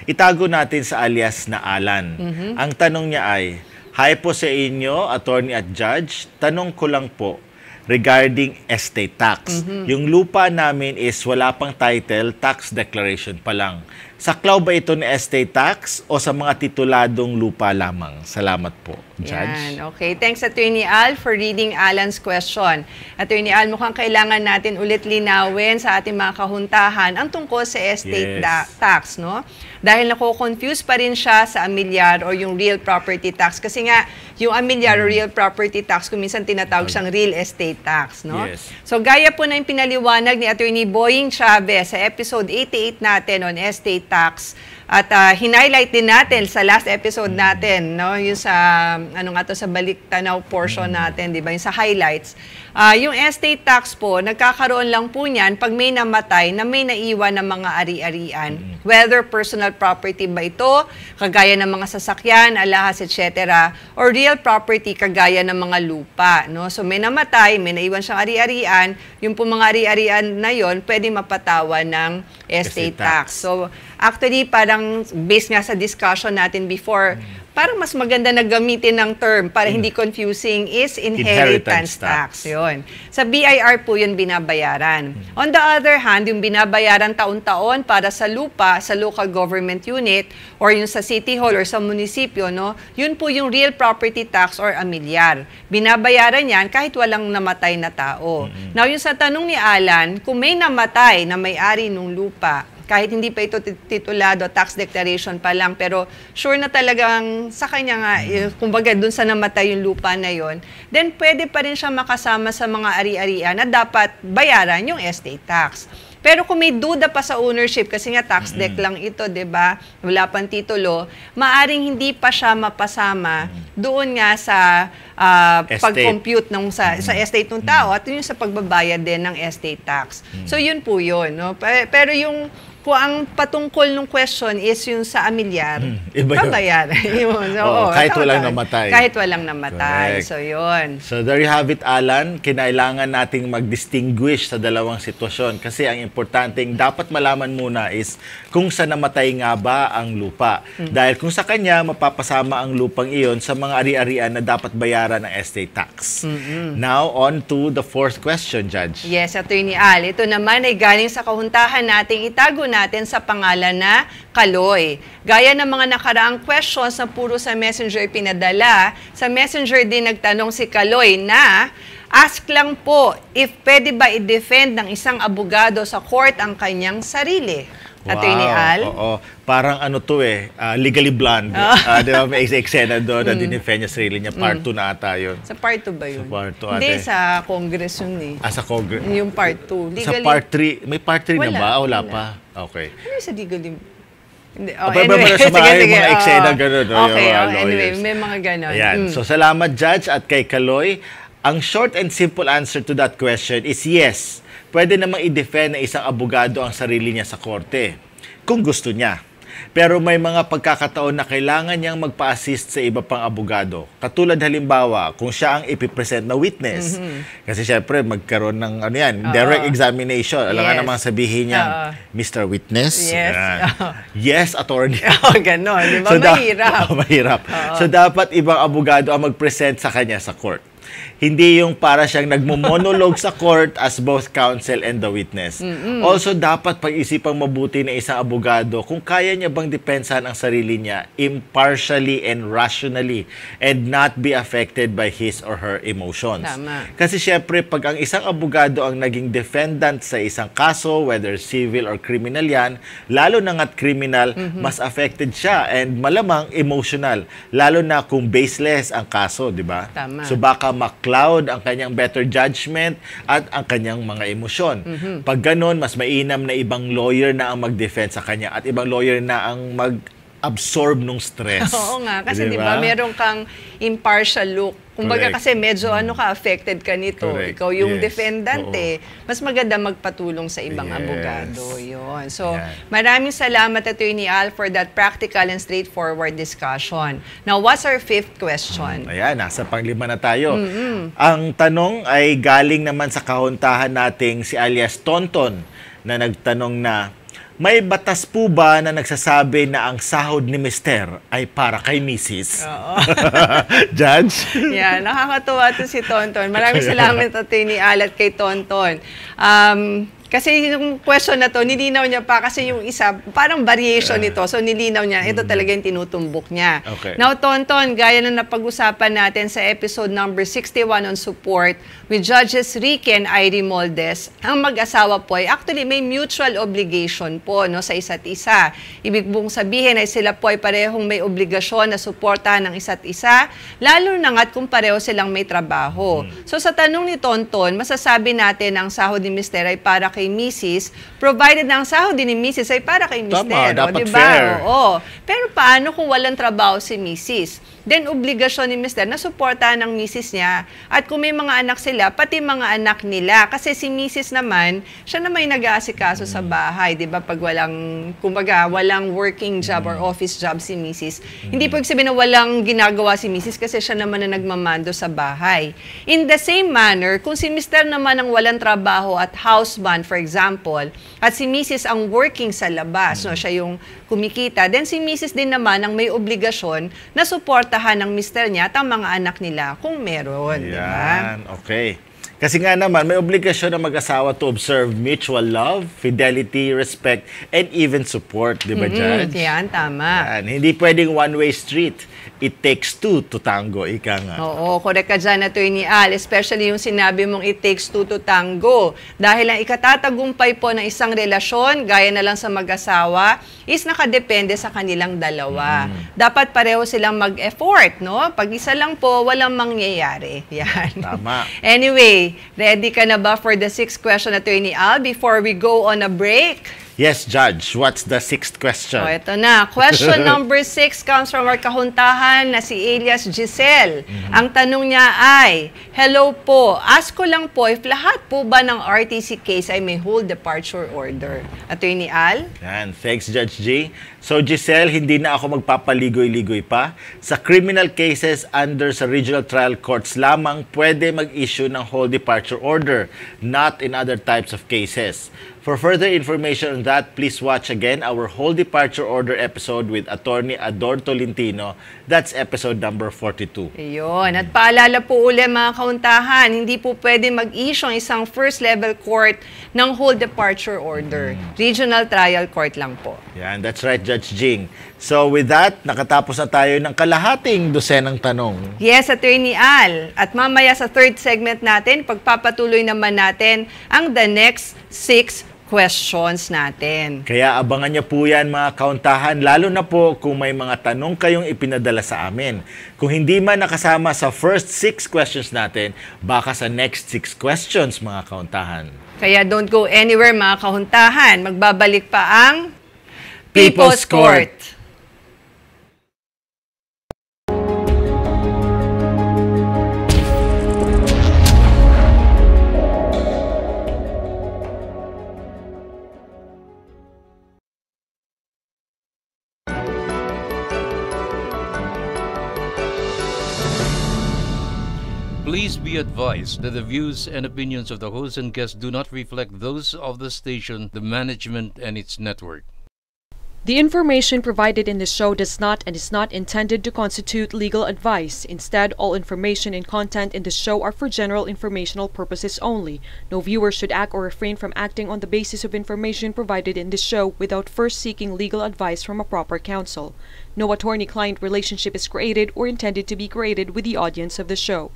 itago natin sa alias na Alan. Ang tanong niya ay, hi po sa inyo, attorney at judge. Tanong ko lang po regarding estate tax. Yung lupa namin is wala pang title, tax declaration pa lang. Saklaw ba ito na estate tax o sa mga tituladong lupa lamang? Salamat po, Judge. Okay. Thanks, Attorney Al, for reading Alan's question. Attorney Al, mukhang kailangan natin ulit linawin sa ating mga kahuntahan ang tungkol sa estate tax, no? Dahil nako-confuse pa rin siya sa amilyar o yung real property tax. Kasi nga, yung amilyar o real property tax, kung minsan tinatawag siyang real estate tax, no? So, gaya po na yung pinaliwanag ni Attorney Boying Chavez sa episode 88 natin on estate tax. At hinighlight din natin sa last episode natin, no, yung sa sa balik tanaw portion natin, 'di ba? Yung sa highlights. Yung estate tax po, nagkakaroon lang po niyan pag may namatay na may naiwan ng mga ari-arian. Whether personal property ba ito, kagaya ng mga sasakyan, alahas, etc., or real property kagaya ng mga lupa, no? So may namatay, may naiwan siyang ari-arian, yung po mga ari-arian na 'yon, pwede mapatawa ng estate tax. So actually, parang based nga sa discussion natin before, parang mas maganda na gamitin ng term para hindi confusing is inheritance tax. Yun. Sa BIR po yun binabayaran. On the other hand, yung binabayaran taon-taon para sa lupa, sa local government unit, or yung sa city hall or sa munisipyo, no, yun po yung real property tax or amilyar. Binabayaran yan kahit walang namatay na tao. Now, yung sa tanong ni Alan, kung may namatay na may-ari ng lupa, kahit hindi pa ito titulado, tax declaration pa lang, pero sure na talagang sa kanya nga, kumbaga dun sa namatay yung lupa na yon, then pwede pa rin siya makasama sa mga ari-arian na dapat bayaran yung estate tax. Pero kung may duda pa sa ownership, kasi nga tax deck lang ito, di ba? Wala pang titulo, maaring hindi pa siya mapasama doon nga sa pag-compute sa estate ng tao at yun sa pagbabayad din ng estate tax. So yun po yun. No? Pero yung kung ang patungkol ng question is yung sa amilyar, babayaran. Kahit walang namatay. Kahit walang namatay. Correct. So, yun. So, there you have it, Alan. Kinailangan nating mag-distinguish sa dalawang sitwasyon kasi ang importanteng dapat malaman muna is kung sa namatay nga ba ang lupa. Dahil kung sa kanya, mapapasama ang lupang iyon sa mga ari-arian na dapat bayaran ng estate tax. Now, on to the fourth question, Judge. Yes, Attorney Al. Ito naman ay galing sa kahuntahan nating itago natin sa pangalan na Kaloy. Gaya ng mga nakaraang questions na puro sa Messenger pinadala, sa Messenger din nagtanong si Kaloy na ask lang po if pwede ba i-defend ng isang abogado sa court ang kanyang sarili. Attorney Al? Oo. Parang legally blonde. Di ba may eksena doon na dinefend niya sarili niya. Part 2 na ata yun. Sa part 2 ba yun? Sa part 2 Hindi, sa Congress yun eh. Sa Congress? Yung part 2. Sa part 3, may part 3 na ba? Wala pa? Okay. Ano sa legally? Anyway, sa mga eksena gano'n. Okay, anyway, may mga gano'n. Ayan. So, salamat, Judge, at kay Kaloy. Ang short and simple answer to that question is yes. Pwede namang i-defend ng isang abogado ang sarili niya sa korte kung gusto niya. Pero may mga pagkakataon na kailangan niyang magpa-assist sa iba pang abogado. Katulad halimbawa, kung siya ang ipipresent na witness. Kasi syempre, magkaroon ng direct examination. Alam nga namang sabihin niya, Mr. Witness? Yes. Yes, attorney. Ganon. Di ba? Mahirap. Mahirap. So dapat ibang abogado ang mag-present sa kanya sa court. Hindi yung para siyang nagmo-monologue sa court as both counsel and the witness. Also, dapat pag-isipang mabuti ng isang abogado kung kaya niya bang depensahan ang sarili niya impartially and rationally and not be affected by his or her emotions. Tama. Kasi syempre, pag ang isang abogado ang naging defendant sa isang kaso, whether civil or criminal yan, lalo na nga't criminal, mas affected siya and malamang emotional. Lalo na kung baseless ang kaso, di ba? Tama. So baka ma-cloud ang kanyang better judgment at ang kanyang mga emosyon. Pag ganun, mas mainam na ibang lawyer na ang mag-defend sa kanya at ibang lawyer na ang mag-absorb ng stress. Oo nga, kasi di ba meron kang impartial look. Kumbaga Correct. kasi medyo affected ka nito. Correct. Ikaw yung Yes. defendant Oo. Mas maganda magpatulong sa ibang Yes. abogado. Yun. So, Yan. maraming salamat Attorney Al for that practical and straightforward discussion. Now, what's our fifth question? Ayan, nasa panglima na tayo. Ang tanong ay galing naman sa kahuntahan nating si alias Tonton na nagtanong na, may batas po ba na nagsasabi na ang sahod ni Mister ay para kay Mrs.? Judge? Yeah, nakakatuwa to si Tonton. Maraming salamat Attorney Al at kay Tonton. Kasi yung question na to, nilinaw niya pa kasi yung isa, parang variation nito. So nilinaw niya, ito talaga yung tinutumbok niya. Okay. Now, Tonton, gaya na napag-usapan natin sa episode number 61 on support with Judges Ricky and Irie Moldes, ang mag-asawa po ay actually may mutual obligation po no, sa isa't isa. Ibig mong sabihin ay sila po ay parehong may obligasyon na suportahan ng isa't isa, lalo na nga't kung pareho silang may trabaho. So sa tanong ni Tonton, masasabi natin ang sahod ni Mister ay para kay Mrs. provided na ang sahod din ni Mrs. ay para kay Mr. Tama, dapat diba? fair. Oo. Pero paano kung walang trabaho si Mrs.? Then, obligasyon ni Mr. na suportahan ng Mrs. niya. At kung may mga anak sila, pati mga anak nila. Kasi si Mrs. naman, siya naman yung nag-aasikaso sa bahay. Diba? Pag walang, kumbaga, walang working job or office job si Mrs. Hindi po sabihin na walang ginagawa si Mrs. kasi siya naman na nagmamando sa bahay. In the same manner, kung si Mr. naman ang walang trabaho at houseman, for example, at si Mrs. ang working sa labas, no, siya yung kumikita, then si Mrs. din naman ang may obligasyon na suportahan ng mister niya at ang mga anak nila kung meron, di ba? Yan, okay. Kasi nga naman, may obligasyon ng mag-asawa to observe mutual love, fidelity, respect, and even support, di ba, Judge? Yan, tama. Yan. Hindi pwedeng one-way street. It takes two to tango, ika nga. Oo, correct ka dyan, Attorney Al. Especially yung sinabi mong it takes two to tango. Dahil ang ikatatagumpay po ng isang relasyon, gaya na lang sa mag-asawa, is nakadepende sa kanilang dalawa. Dapat pareho silang mag-effort, no? Pag isa lang po, walang mangyayari. Yan. Tama. Anyway, ready ka na ba for the sixth question, Attorney Al, before we go on a break? Yes, Judge. What's the sixth question? O, ito na. Question number 6 comes from our kahuntahan na si Elias Giselle. Ang tanong niya ay, hello po, ask ko lang po if lahat po ba ng RTC case ay may hold departure order? Attorney Al? Yan. Thanks, Judge G. So, Giselle, hindi na ako magpapaligoy-ligoy pa. Sa criminal cases under sa regional trial courts lamang pwede mag-issue ng hold departure order, not in other types of cases. For further information on that, please watch again our whole departure order episode with Attorney Ador Tolentino. That's episode number 42. Ayun. At paalala po ulit mga kauntahan, hindi po pwede mag-issue ang isang first level court ng hold departure order. Regional trial court lang po. Yan, that's right, Judge Jing. So with that, nakatapos na tayo ng kalahating dosenang tanong. Yes, Attorney Al. At mamaya sa third segment natin, pagpapatuloy naman natin ang the next 6 questions natin. Kaya abangan niyo po yan mga kauntahan, lalo na po kung may mga tanong kayong ipinadala sa amin. Kung hindi man nakasama sa first 6 questions natin, baka sa next 6 questions mga kauntahan. Kaya don't go anywhere mga kahuntahan. Magbabalik pa ang People's Court. Please be advised that the views and opinions of the host and guests do not reflect those of the station, the management, and its network. The information provided in this show does not and is not intended to constitute legal advice. Instead, all information and content in this show are for general informational purposes only. No viewer should act or refrain from acting on the basis of information provided in this show without first seeking legal advice from a proper counsel. No attorney-client relationship is created or intended to be created with the audience of the show.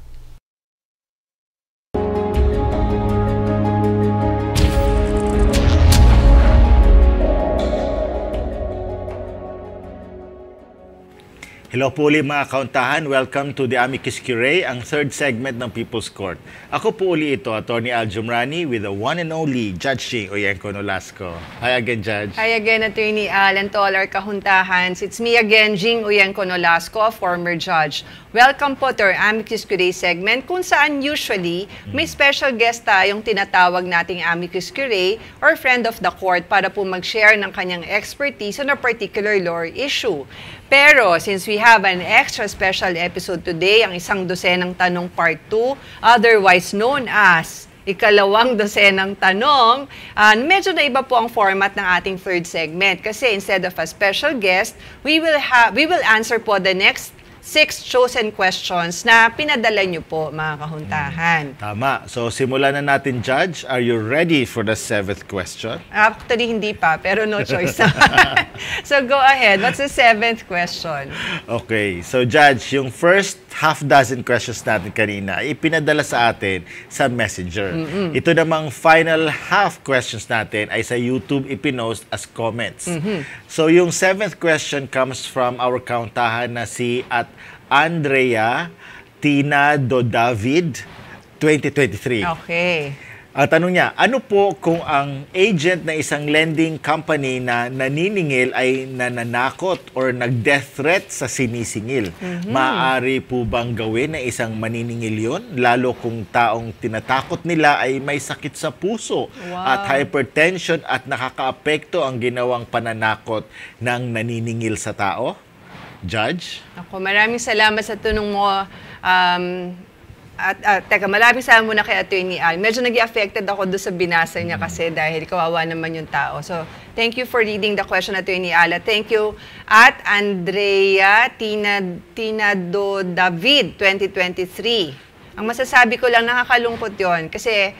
Hello po ulit mga kauntahan. Welcome to the Amicus Curiae, ang third segment ng People's Court. Ako po uli ito, Attorney Al Jumrani, with the one and only Judge Jing Oyenko Nolasco. Hi again, Judge. Hi again, Attorney Al, and to all our kahuntahans. It's me again, Jing Oyenko Nolasco, a former judge. Welcome po to our Amicus Curiae segment, kung saan usually may special guest tayong tinatawag nating Amicus Curiae or friend of the court para po mag-share ng kanyang expertise on a particular law issue. Pero since we have an extra special episode today, ang isang dosenang tanong part 2, otherwise known as ikalawang dosenang tanong, medyo na iba po ang format ng ating third segment. Kasi instead of a special guest, we will answer po the next 6 chosen questions na pinadala nyo po, mga kahuntahan. Tama. So, simulan na natin, Judge. Are you ready for the 7th question? Actually, hindi pa, pero no choice. So, go ahead. What's the 7th question? Okay. So, Judge, yung first half dozen questions natin kanina, ipinadala sa atin sa Messenger. Ito namang final half questions natin ay sa YouTube ipinost as comments. So, yung 7th question comes from our kauntahan na si at Andrea Tina Do David 2023. Okay. Ang tanong niya, ano po kung ang agent ng isang lending company na naniningil ay nananakot or nag-death threat sa sinisingil? Maaari po bang gawin ng isang maniningil yun? Lalo kung taong tinatakot nila ay may sakit sa puso at hypertension at nakakaapekto ang ginawang pananakot ng naniningil sa tao? Judge? Ako, maraming salamat sa tanong mo. Teka, maraming salamat muna kay Attorney Al. Medyo nag-affected ako doon sa binasa niya kasi dahil kawawa naman yung tao. So, thank you for reading the question, Attorney Al. Thank you at Andrea Tina Do David 2023. Ang masasabi ko lang, nakakalungkot yon kasi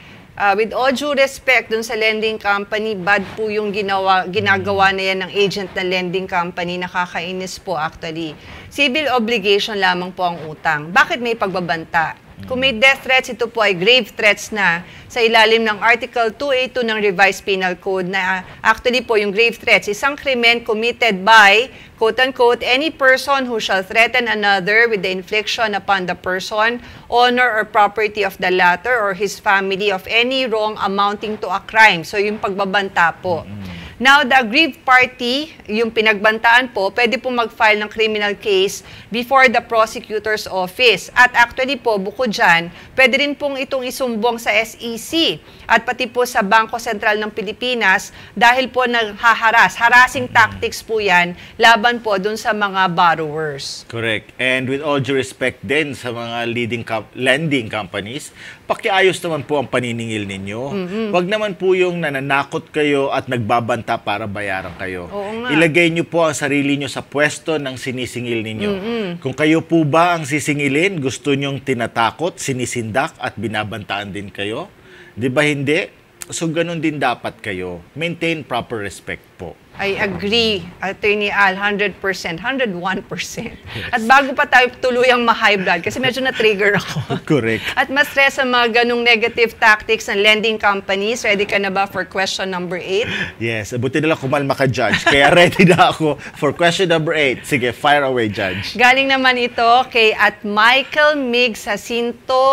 with all due respect dun sa lending company, bad po yung ginagawa na yan ng agent na lending company. Nakakainis po actually. Civil obligation lamang po ang utang. Bakit may pagbabanta? Kung may death threats, ito po ay grave threats na sa ilalim ng Article 282 ng Revised Penal Code na actually po yung grave threats, isang krimen committed by, quote-unquote, any person who shall threaten another with the infliction upon the person, honor, or property of the latter or his family of any wrong amounting to a crime. So yung pagbabanta po. Now, the aggrieved party, yung pinagbantaan po, pwede po mag-file ng criminal case before the prosecutor's office. At actually po, bukod dyan, pwede rin pong itong isumbong sa SEC at pati po sa Bangko Sentral ng Pilipinas dahil po harassing tactics po yan laban po dun sa mga borrowers. Correct. And with all due respect din sa mga lending companies, pakiayos naman po ang paniningil ninyo. Wag naman po yung nananakot kayo at nagbabanta para bayaran kayo. Ilagay niyo po ang sarili niyo sa pwesto ng sinisingil ninyo. Kung kayo po ba ang sisingilin, gusto niyong tinatakot, sinisindak at binabantaan din kayo? Di ba hindi? So, ganun din dapat kayo. Maintain proper respect po. I agree, Attorney Al, 100%, 101%. At bago pa tayo tuluyang ma-high blood, kasi medyo na-trigger ako. Correct. At ma-stress ang mga ganung negative tactics ng lending companies. Ready ka na ba for question number 8? Yes, buti nila kumalma ka, Judge. Kaya ready na ako for question number 8. Sige, fire away, Judge. Galing naman ito kay at Michael Migs Jacinto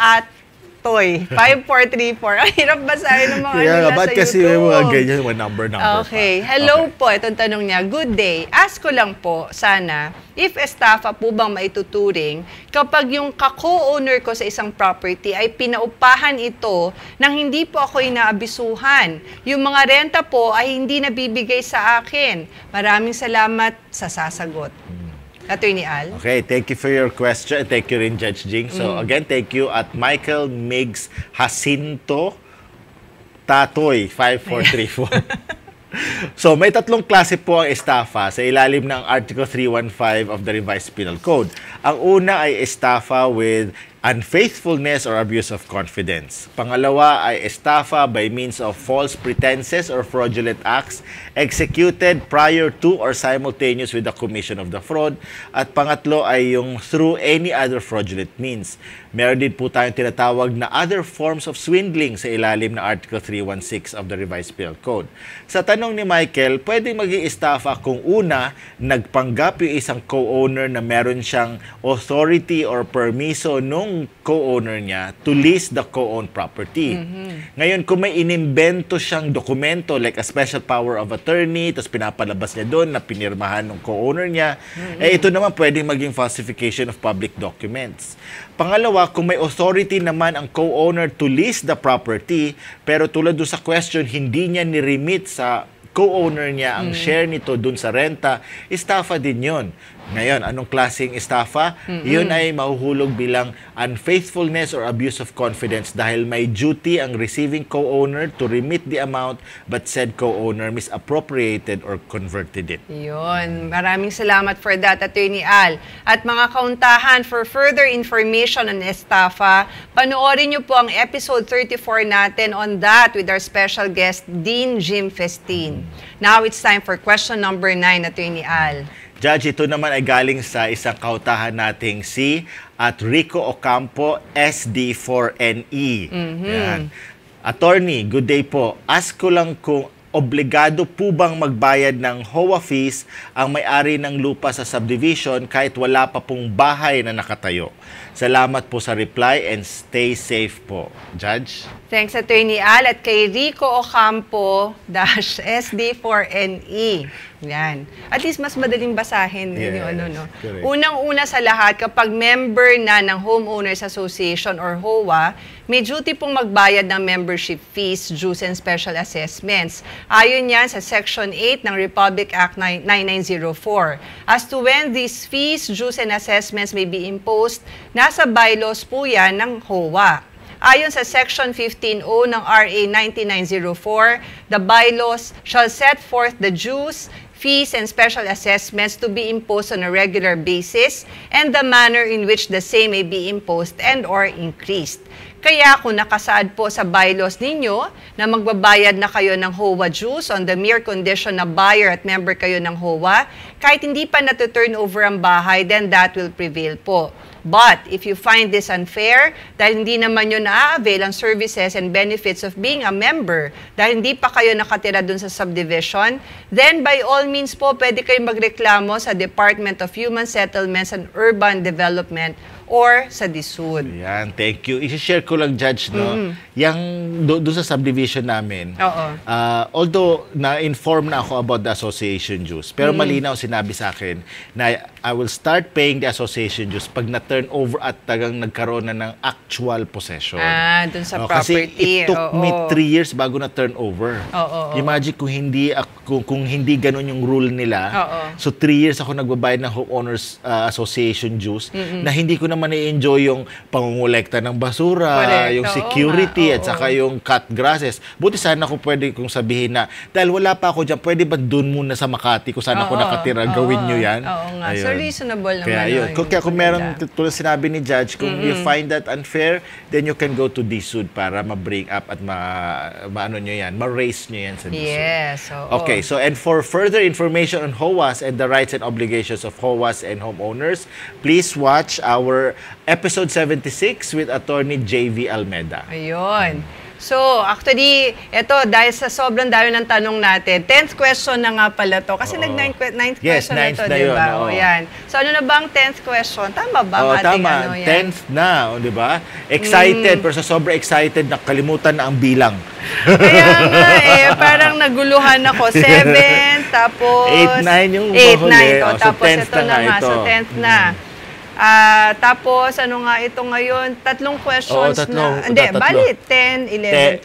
at Toy, 5434. Ang hirap basahin ng mga nila sa YouTube. Kasi may mga ganyan, number. Okay. Hello po. Itong tanong niya. Good day. Ask ko lang po, sana, if estafa po bang maituturing kapag yung ka-co-owner ko sa isang property ay pinaupahan ito nang hindi po ako inaabisuhan. Yung mga renta po ay hindi nabibigay sa akin. Maraming salamat sa sasagot. Attorney Al. Okay, thank you for your question. Thank you rin, Judge Jing. So, again, thank you at Michael Migs Jacinto Tatoy, 5434. So, may tatlong klase po ang estafa sa ilalim ng Article 315 of the Revised Penal Code. Ang una ay estafa with unfaithfulness or abuse of confidence. Pangalawa ay estafa by means of false pretenses or fraudulent acts executed prior to or simultaneous with the commission of the fraud. At pangatlo ay yung through any other fraudulent means. Meron din po tayong tinatawag na other forms of swindling sa ilalim ng Article 316 of the Revised Penal Code. Sa tanong ni Michael, pwedeng maging estafa kung una, nagpanggap yung isang co-owner na meron siyang authority or permiso nung co-owner niya to lease the co-owned property. Ngayon, kung may inimbento siyang dokumento like a special power of attorney, tapos pinapalabas niya doon na pinirmahan ng co-owner niya, ito naman pwedeng maging falsification of public documents. Pangalawa, kung may authority naman ang co-owner to lease the property, pero tulad doon sa question, hindi niya niremit sa co-owner niya ang share nito dun sa renta, estafa din yun. Ngayon, anong klaseng estafa? Yun ay mahuhulog bilang unfaithfulness or abuse of confidence dahil may duty ang receiving co-owner to remit the amount but said co-owner misappropriated or converted it. Yun. Maraming salamat for that, Attorney Al. At mga kauntahan, for further information on estafa, panoorin niyo po ang episode 34 natin on that with our special guest, Dean Jim Festin. Now it's time for question number 9, Attorney Al. Judge, ito naman ay galing sa isang kautahan nating si Rico Ocampo, SD4NE. Yan. Attorney, good day po. Ask ko lang kung obligado po bang magbayad ng HOA fees ang may-ari ng lupa sa subdivision kahit wala pa pong bahay na nakatayo. Salamat po sa reply and stay safe po. Judge? Thanks, Attorney Al. At kay Rico Ocampo, SD4NE. Yan. At least mas madaling basahin. Yes, yung ano, no? correct. Unang-una sa lahat, kapag member na ng Homeowners Association or HOA, may duty pong magbayad ng membership fees, dues, and special assessments. Ayon yan sa Section 8 ng Republic Act 9904. As to when these fees, dues, and assessments may be imposed, nasa bylaws po yan ng HOA. Ayon sa Section 15O ng RA 9904, the bylaws shall set forth the dues, fees, and special assessments to be imposed on a regular basis and the manner in which the same may be imposed and or increased. Kaya kung nakasaad po sa bylaws ninyo na magbabayad na kayo ng HOA dues on the mere condition na buyer at member kayo ng HOA, kahit hindi pa natu-turn over ang bahay, then that will prevail po. But if you find this unfair, dahil hindi naman yun na-avail ang services and benefits of being a member, dahil hindi pa kayo nakatira dun sa subdivision, then by all means po, pwede kayong magreklamo sa Department of Human Settlements and Urban Development or sa DSUD. Yan, thank you. I-share ko lang, Judge, no? Yang doon sa subdivision namin, although na-inform na ako about the association dues, pero malinaw sinabi sa akin na I will start paying the association dues pag na-turn over at tagang nagkaroon na ng actual possession. Dun sa property. Kasi it took me 3 years bago na-turn over. Imagine kung hindi ganun yung rule nila. So 3 years ako nagbabayad ng homeowners association dues na hindi ko naman i-enjoy yung pangungulekta ng basura, correct, yung security, at saka yung cut grasses. Buti sana kung pwede kong sabihin na, dahil wala pa ako dyan, pwede ba doon muna sa Makati kung saan ako nakatira, gawin nyo yan? Oo nga. So reasonable naman. Kaya yun. Kaya kung meron, tulad sinabi ni Judge, kung you find that unfair, then you can go to DSUD para ma-bring up at ma-ano nyo yan, ma-raise nyo yan sa DSUD. Yes. Okay, so and for further information on HOAs and the rights and obligations of HOAs and homeowners, please watch our episode 76 with Attorney J.V. Almeda. Ayun. So, actually, ito, dahil sa sobrang dami ng tanong natin, 10th question na nga pala to. Kasi nag-9th Yes, question na ito, ninth na di ba? yun, Yan. So, ano na ba ang 10th question? Tama ba ang ating tama. ano yan? 10th na, di ba? Excited, pero sa sobrang excited, nakalimutan na ang bilang. Kaya nga parang naguluhan ako. 7, tapos 8, 9 yung 8, 9. mahuli. Tapos 10th ito na nga. So, 10th na. Tapos, ano nga ito ngayon? 3 questions na. Hindi, bali, 10, 11,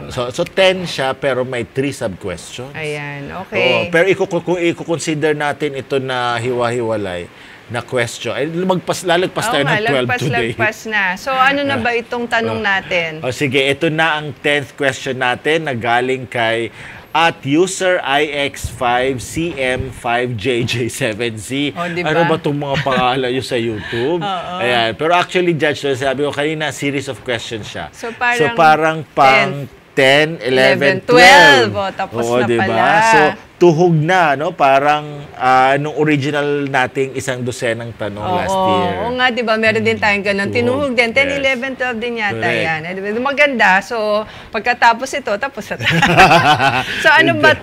12. So 10 siya, pero may 3 sub-questions. Ayan, okay. Pero kung i-consider natin ito na hiwa-hiwalay na question, ay lalagpas tayo ng 12 today. Lagpas na. So, ano na ba itong tanong natin? Sige, ito na ang 10th question natin na galing kay at user IX5CM5JJ7Z. Diba? Ano ba itong mga pangalan nyo sa YouTube? Ayan. Pero actually, Judge, sabi ko kanina, series of questions siya. So, parang pang 10, 11, 12. Tapos Oo, na diba? pala. So, tuhog na, no? Parang nung original nating 100 tanong last year. Oo nga, diba? Meron din tayong ganun. Tinuhog din. 10, 11, 12 din yata yan. Maganda. So, pagkatapos ito, tapos na tayo. So, ano ba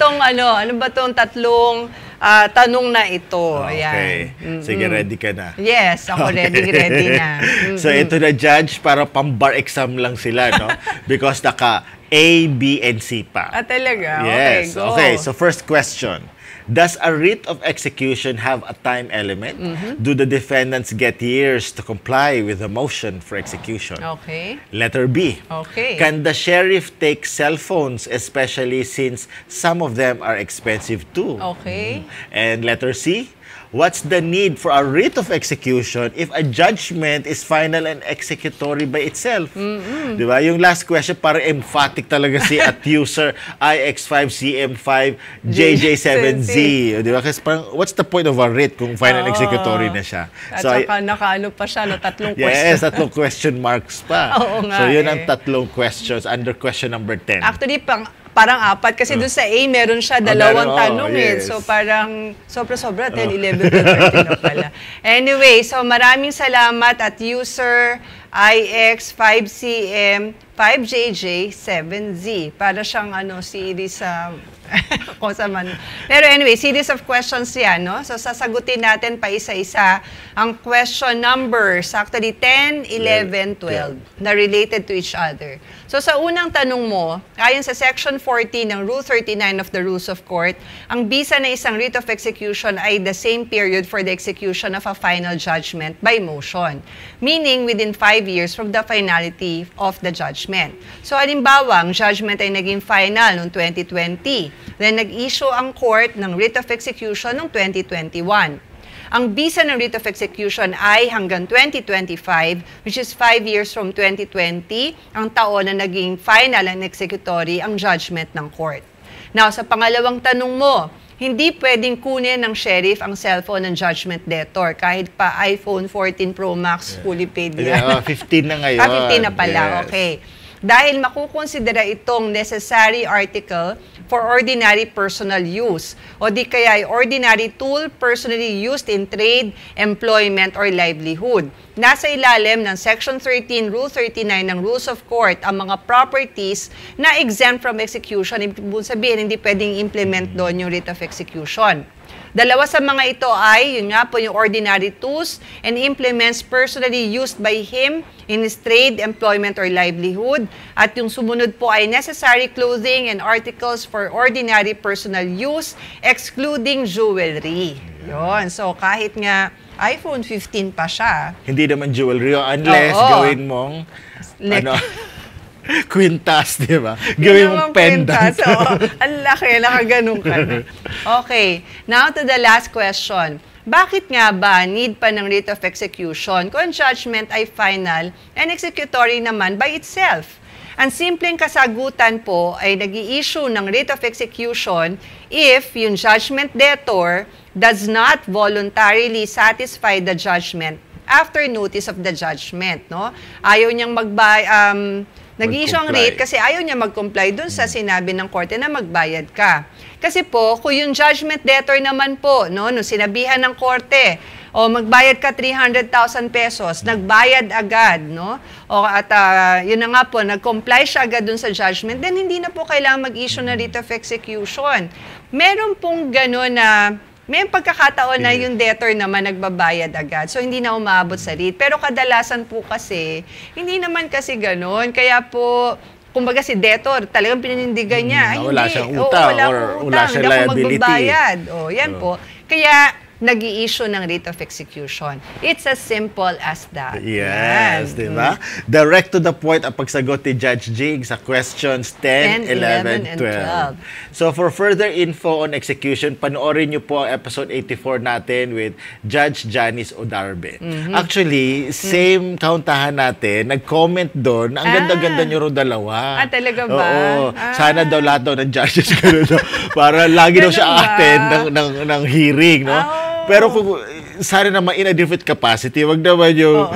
tong tatlong tanong na ito? Okay. Ayan. Sige, ready ka na. Yes, ako ready na. So, ito na, Judge, para pang-bar exam lang sila, no? Because naka A, B, and C pa. Talaga? Yes. Okay, go. Okay, so first question. Does a writ of execution have a time element? Do the defendants get years to comply with the motion for execution? Okay. Letter B. Okay. Can the sheriff take cell phones, especially since some of them are expensive too? Okay. And letter C. What's the need for a writ of execution if a judgment is final and executory by itself? Di ba? Yung last question, parang emphatic talaga si at user IX5CM5JJ7Z. Di ba? Kasi parang, what's the point of a writ kung final and executory na siya? At saka nakaano pa siya, tatlong question. Yes, tatlong question marks pa. Oo nga, so, yun ang tatlong questions under question number 10. Actually, parang apat. Kasi doon sa A, meron siya dalawang tanong yes. So parang sobra-sobra, 10, 11, 12, 13 na pala. Anyway, so maraming salamat at user IX5CM5JJ7Z. Para siyang series sa kung sa man. Pero anyway, series of questions yan, no? So sasagutin natin pa isa-isa ang question numbers, actually 10, 11, 12, na related to each other. So sa unang tanong mo, ayon sa Section 14 ng Rule 39 of the Rules of Court, ang bisa na isang writ of execution ay the same period for the execution of a final judgment by motion, meaning within 5 years from the finality of the judgment. So halimbawa, ang judgment ay naging final noong 2020. Then nag-issue ang court ng writ of execution noong 2021. Ang bisa ng writ of execution ay hanggang 2025, which is 5 years from 2020, ang taon na naging final and executory ang judgment ng court. Now, sa pangalawang tanong mo, hindi pwedeng kunin ng sheriff ang cellphone ng judgment debtor kahit pa iPhone 14 Pro Max fully paid yan. 15 na ngayon. 15 na pala, yes. Okay. Dahil makukonsidera itong necessary article for ordinary personal use o di kaya ay ordinary tool personally used in trade, employment, or livelihood. Nasa ilalim ng Section 13, Rule 39 ng Rules of Court ang mga properties na exempt from execution. Ibig sabihin, hindi pwedeng implement doon yung writ of execution. Dalawa sa mga ito ay, yun nga po, yung ordinary tools and implements personally used by him in his trade, employment, or livelihood. At yung sumunod po ay necessary clothing and articles for ordinary personal use, excluding jewelry. Yun. So, kahit nga iPhone 15 pa siya. Hindi naman jewelry unless gawin mong quintas, di ba? Gawin mong pendant. So, ang laki, nakaganon ka na. Okay, now to the last question. Bakit nga ba need pa ng writ of execution kung judgment ay final and executory naman by itself? Ang simpleng kasagutan po ay nag-i-issue ng writ of execution if yung judgment debtor does not voluntarily satisfy the judgment after notice of the judgment, no? Ayaw niyang nag-i-issue ang writ kasi ayaw niya mag-comply dun sa sinabi ng korte na magbayad ka. Kasi po, kung yung judgment debtor naman po, no, nung sinabihan ng korte, o magbayad ka 300,000 pesos, nagbayad agad, no? O at yun na nga po, nag-comply siya agad dun sa judgment, then hindi na po kailangan mag-issue na writ of execution. Meron pong gano'n na may pagkakataon na yung debtor naman nagbabayad agad. So, hindi na umaabot sa writ. Pero kadalasan po kasi, hindi naman kasi ganun. Kaya po, kumbaga si debtor, talagang pininindigan niya. Ay, wala hindi. siyang utang wala or wala siyang liability. magbabayad. Yan po. Kaya, nag-i-issue ng writ of execution. It's as simple as that. Yes, Yan. di ba? Direct to the point ang pagsagot ni Judge Jing sa questions 10, 11, 12. So for further info on execution, panoorin niyo po ang episode 84 natin with Judge Janice Odarbe. Actually, same kauntahan natin, nag-comment doon, ang ganda-ganda niyo ro dalawa. Talaga ba? Oo. Sana daw lahat daw ng judges para lagi daw siya attend ng hearing, no? Pero kung sana naman in a different capacity, wag naman yung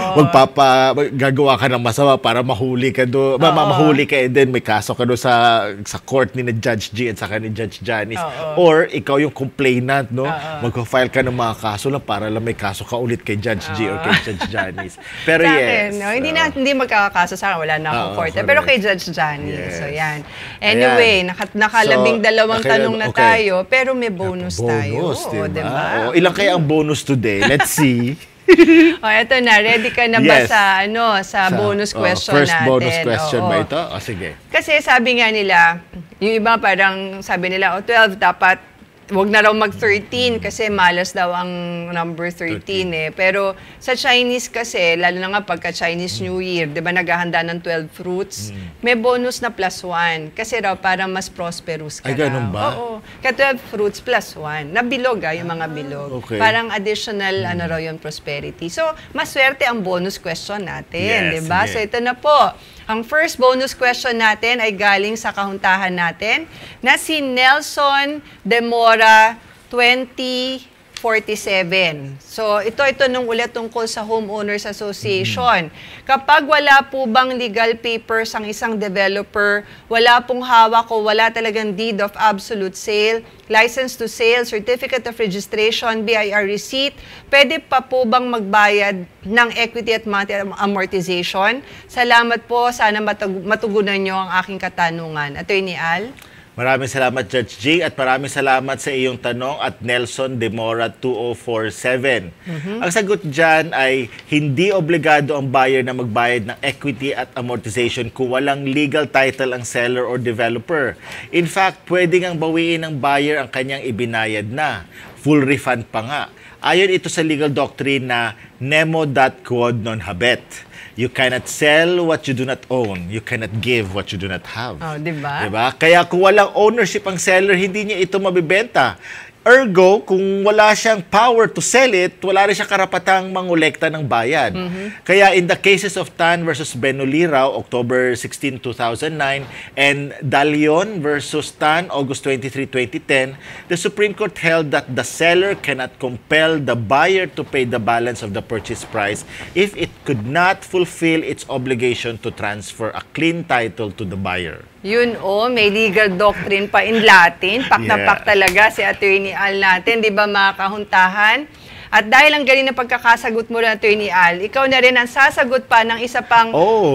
gagawa ka ng masama para mahuli ka doon, mahuli ka and then may kaso ka doon sa court ni Judge G at saka ni Judge Janice. Or ikaw yung complainant, no? Magpa-file ka ng mga kaso lang para lang may kaso ka ulit kay Judge G or kay Judge Janice. Pero sa yes. akin, no? Hindi magkakakaso sa akin, wala na akong court. Pero kay Judge Janice. Yes. So yan. Anyway, nakalabing dalawang tanong na tayo, pero may bonus tayo. Diba? Ilang kaya ang bonus today? Let's see. Eto na, ready ka na ba sa bonus question first natin? First bonus question ba ito? Sige. Kasi sabi nga nila, yung iba parang sabi nila, 12 dapat wag na raw mag-13 kasi malas daw ang number 13 eh. Pero sa Chinese kasi, lalo na nga pagka Chinese New Year, di ba naghahanda ng 12 fruits, may bonus na +1. Kasi raw parang mas prosperous ka. Ay, ganun ba? Oo. Kaya 12 fruits +1. Nabilog yung mga bilog. Okay. Parang additional raw yung prosperity. So, maswerte ang bonus question natin, di ba? So, ito na po. Ang first bonus question natin ay galing sa kahuntahan natin na si Nelson Demora 2047. So, ito nung ulit tungkol sa Homeowners Association. Kapag wala po bang legal papers ang isang developer, wala pong hawak o wala talagang deed of absolute sale, license to sale, certificate of registration, BIR receipt, pwede pa po bang magbayad ng equity at monthly amortization? Salamat po. Sana matugunan nyo ang aking katanungan. Attorney Al? Maraming salamat, Judge Jing, at maraming salamat sa iyong tanong at Nelson Demora 2047. Ang sagot dyan ay hindi obligado ang buyer na magbayad ng equity at amortization kung walang legal title ang seller or developer. In fact, pwede ngang bawiin ng buyer ang kanyang ibinayad na. Full refund pa nga. Ayon ito sa legal doctrine na nemo dat quod non habet. You cannot sell what you do not own. You cannot give what you do not have. Diba? Diba? Kaya kung walang ownership ang seller, hindi niya ito mabibenta. Ergo, kung wala siyang power to sell it, wala rin siya karapatang mangolekta ng bayad. Kaya in the cases of Tan versus Benolirao, October 16, 2009, and Dalion versus Tan, August 23, 2010, the Supreme Court held that the seller cannot compel the buyer to pay the balance of the purchase price if it could not fulfill its obligation to transfer a clean title to the buyer. Yun may legal doctrine pa in Latin. Pak na pak talaga si Attorney Al natin, di ba mga kahuntahan? At dahil ang galing na pagkakasagot mo na, Attorney Al, ikaw na rin ang sasagot pa ng isa pang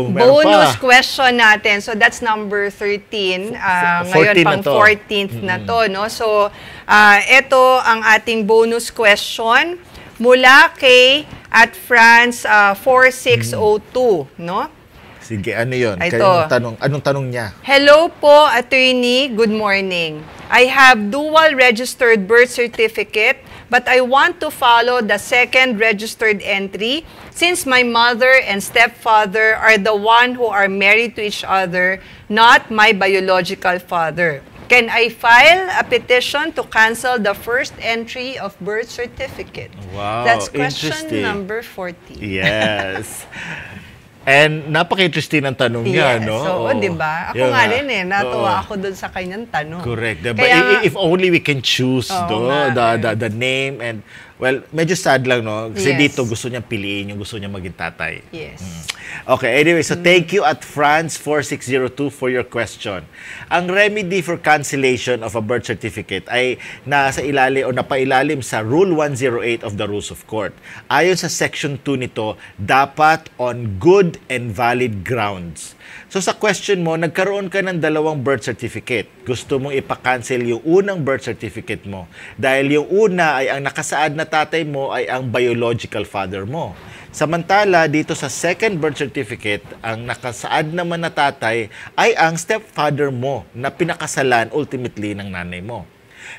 bonus question natin. So that's number 13. Ngayon pang 14th na to. No? So ito ang ating bonus question mula kay at France 4602. No? Sige, ano yun? Ito. Anong tanong niya? Hello po, attorney. Good morning. I have dual registered birth certificate, but I want to follow the second registered entry since my mother and stepfather are the one who are married to each other, not my biological father. Can I file a petition to cancel the first entry of birth certificate? Wow, that's question number 40. Yes. And napaka-interesting ang tanong niya, no? So, di ba? Ako nga rin natuwa ako dun sa kanyang tanong. Correct. Diba? If only we can choose the name and, well, medyo sad lang, no? Kasi dito gusto niyang piliin yung gusto niyang maging tatay. Yes. Okay, anyway, so thank you at France4602 for your question. Ang remedy for cancellation of a birth certificate ay nasa ilalim o napailalim sa Rule 108 of the Rules of Court. Ayon sa Section 2 nito, dapat on good and valid grounds. So sa question mo, nagkaroon ka ng dalawang birth certificate. Gusto mong ipakancel yung unang birth certificate mo dahil yung una ay ang nakasaad na tatay mo ay ang biological father mo. Samantala, dito sa second birth certificate, ang nakasaad naman na tatay ay ang stepfather mo na pinakasalan ultimately ng nanay mo.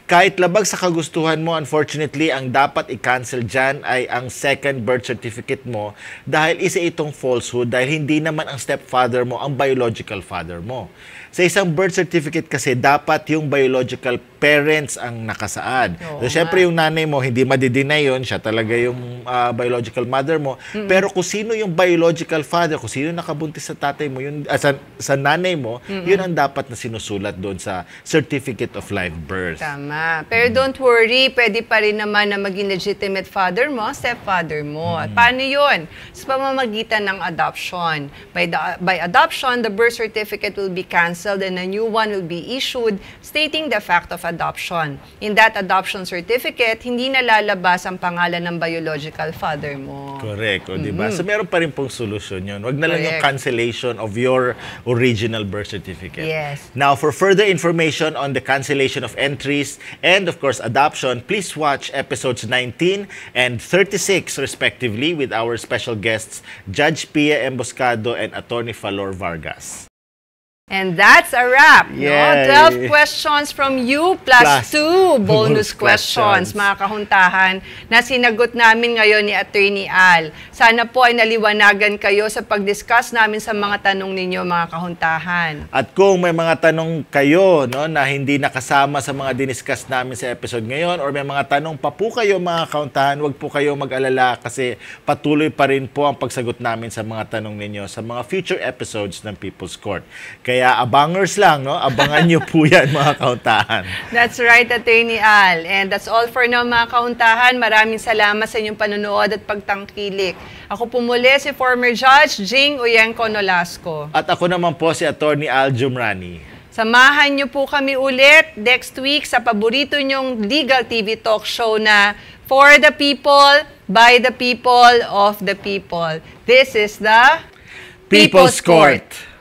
Kahit labag sa kagustuhan mo, unfortunately, ang dapat i-cancel dyan ay ang second birth certificate mo dahil isa itong falsehood dahil hindi naman ang stepfather mo ang biological father mo. Sa isang birth certificate kasi, dapat yung biological parents ang nakasaad. So, syempre, yung nanay mo, hindi madideny yun. Siya talaga yung biological mother mo. Pero kung sino yung biological father, kung sino nakabuntis sa tatay mo, yun, sa nanay mo, yun ang dapat na sinusulat doon sa Certificate of Live Birth. Tama. Pero don't worry, pwede pa rin naman na maging legitimate father mo, stepfather mo. At paano yun? Sa pamamagitan ng adoption. By adoption, the birth certificate will be canceled and a new one will be issued stating the fact of adoption. In that adoption certificate, hindi na lalabas ang pangalan ng biological father mo. Correct. O, diba? So, meron pa rin pong solusyon yun. Wag na lang yung cancellation of your original birth certificate. Yes. Now, for further information on the cancellation of entries and, of course, adoption, please watch episodes 19 and 36, respectively, with our special guests, Judge Pia Emboscado and Attorney Falor Vargas. And that's a wrap. Yay. No? 12 questions from you plus 2 bonus questions, mga kahuntahan, na sinagot namin ngayon ni Attorney Al. Sana po ay naliwanagan kayo sa pag-discuss namin sa mga tanong ninyo, mga kahuntahan. At kung may mga tanong kayo, no, na hindi nakasama sa mga diniscuss namin sa episode ngayon or may mga tanong pa po kayo, mga kahuntahan, wag po kayo mag-alala kasi patuloy pa rin po ang pagsagot namin sa mga tanong ninyo sa mga future episodes ng People's Court. Kaya abangers lang, no? Abangan nyo po yan, mga kauntahan. That's right, Attorney Al. And that's all for now, mga kauntahan. Maraming salamat sa inyong panonood at pagtangkilik. Ako po muli si former Judge Jing Uyenko Nolasco. At ako naman po si Attorney Al Jumrani. Samahan niyo po kami ulit next week sa paborito nyong legal TV talk show na For the People, By the People, Of the People. This is the People's Court.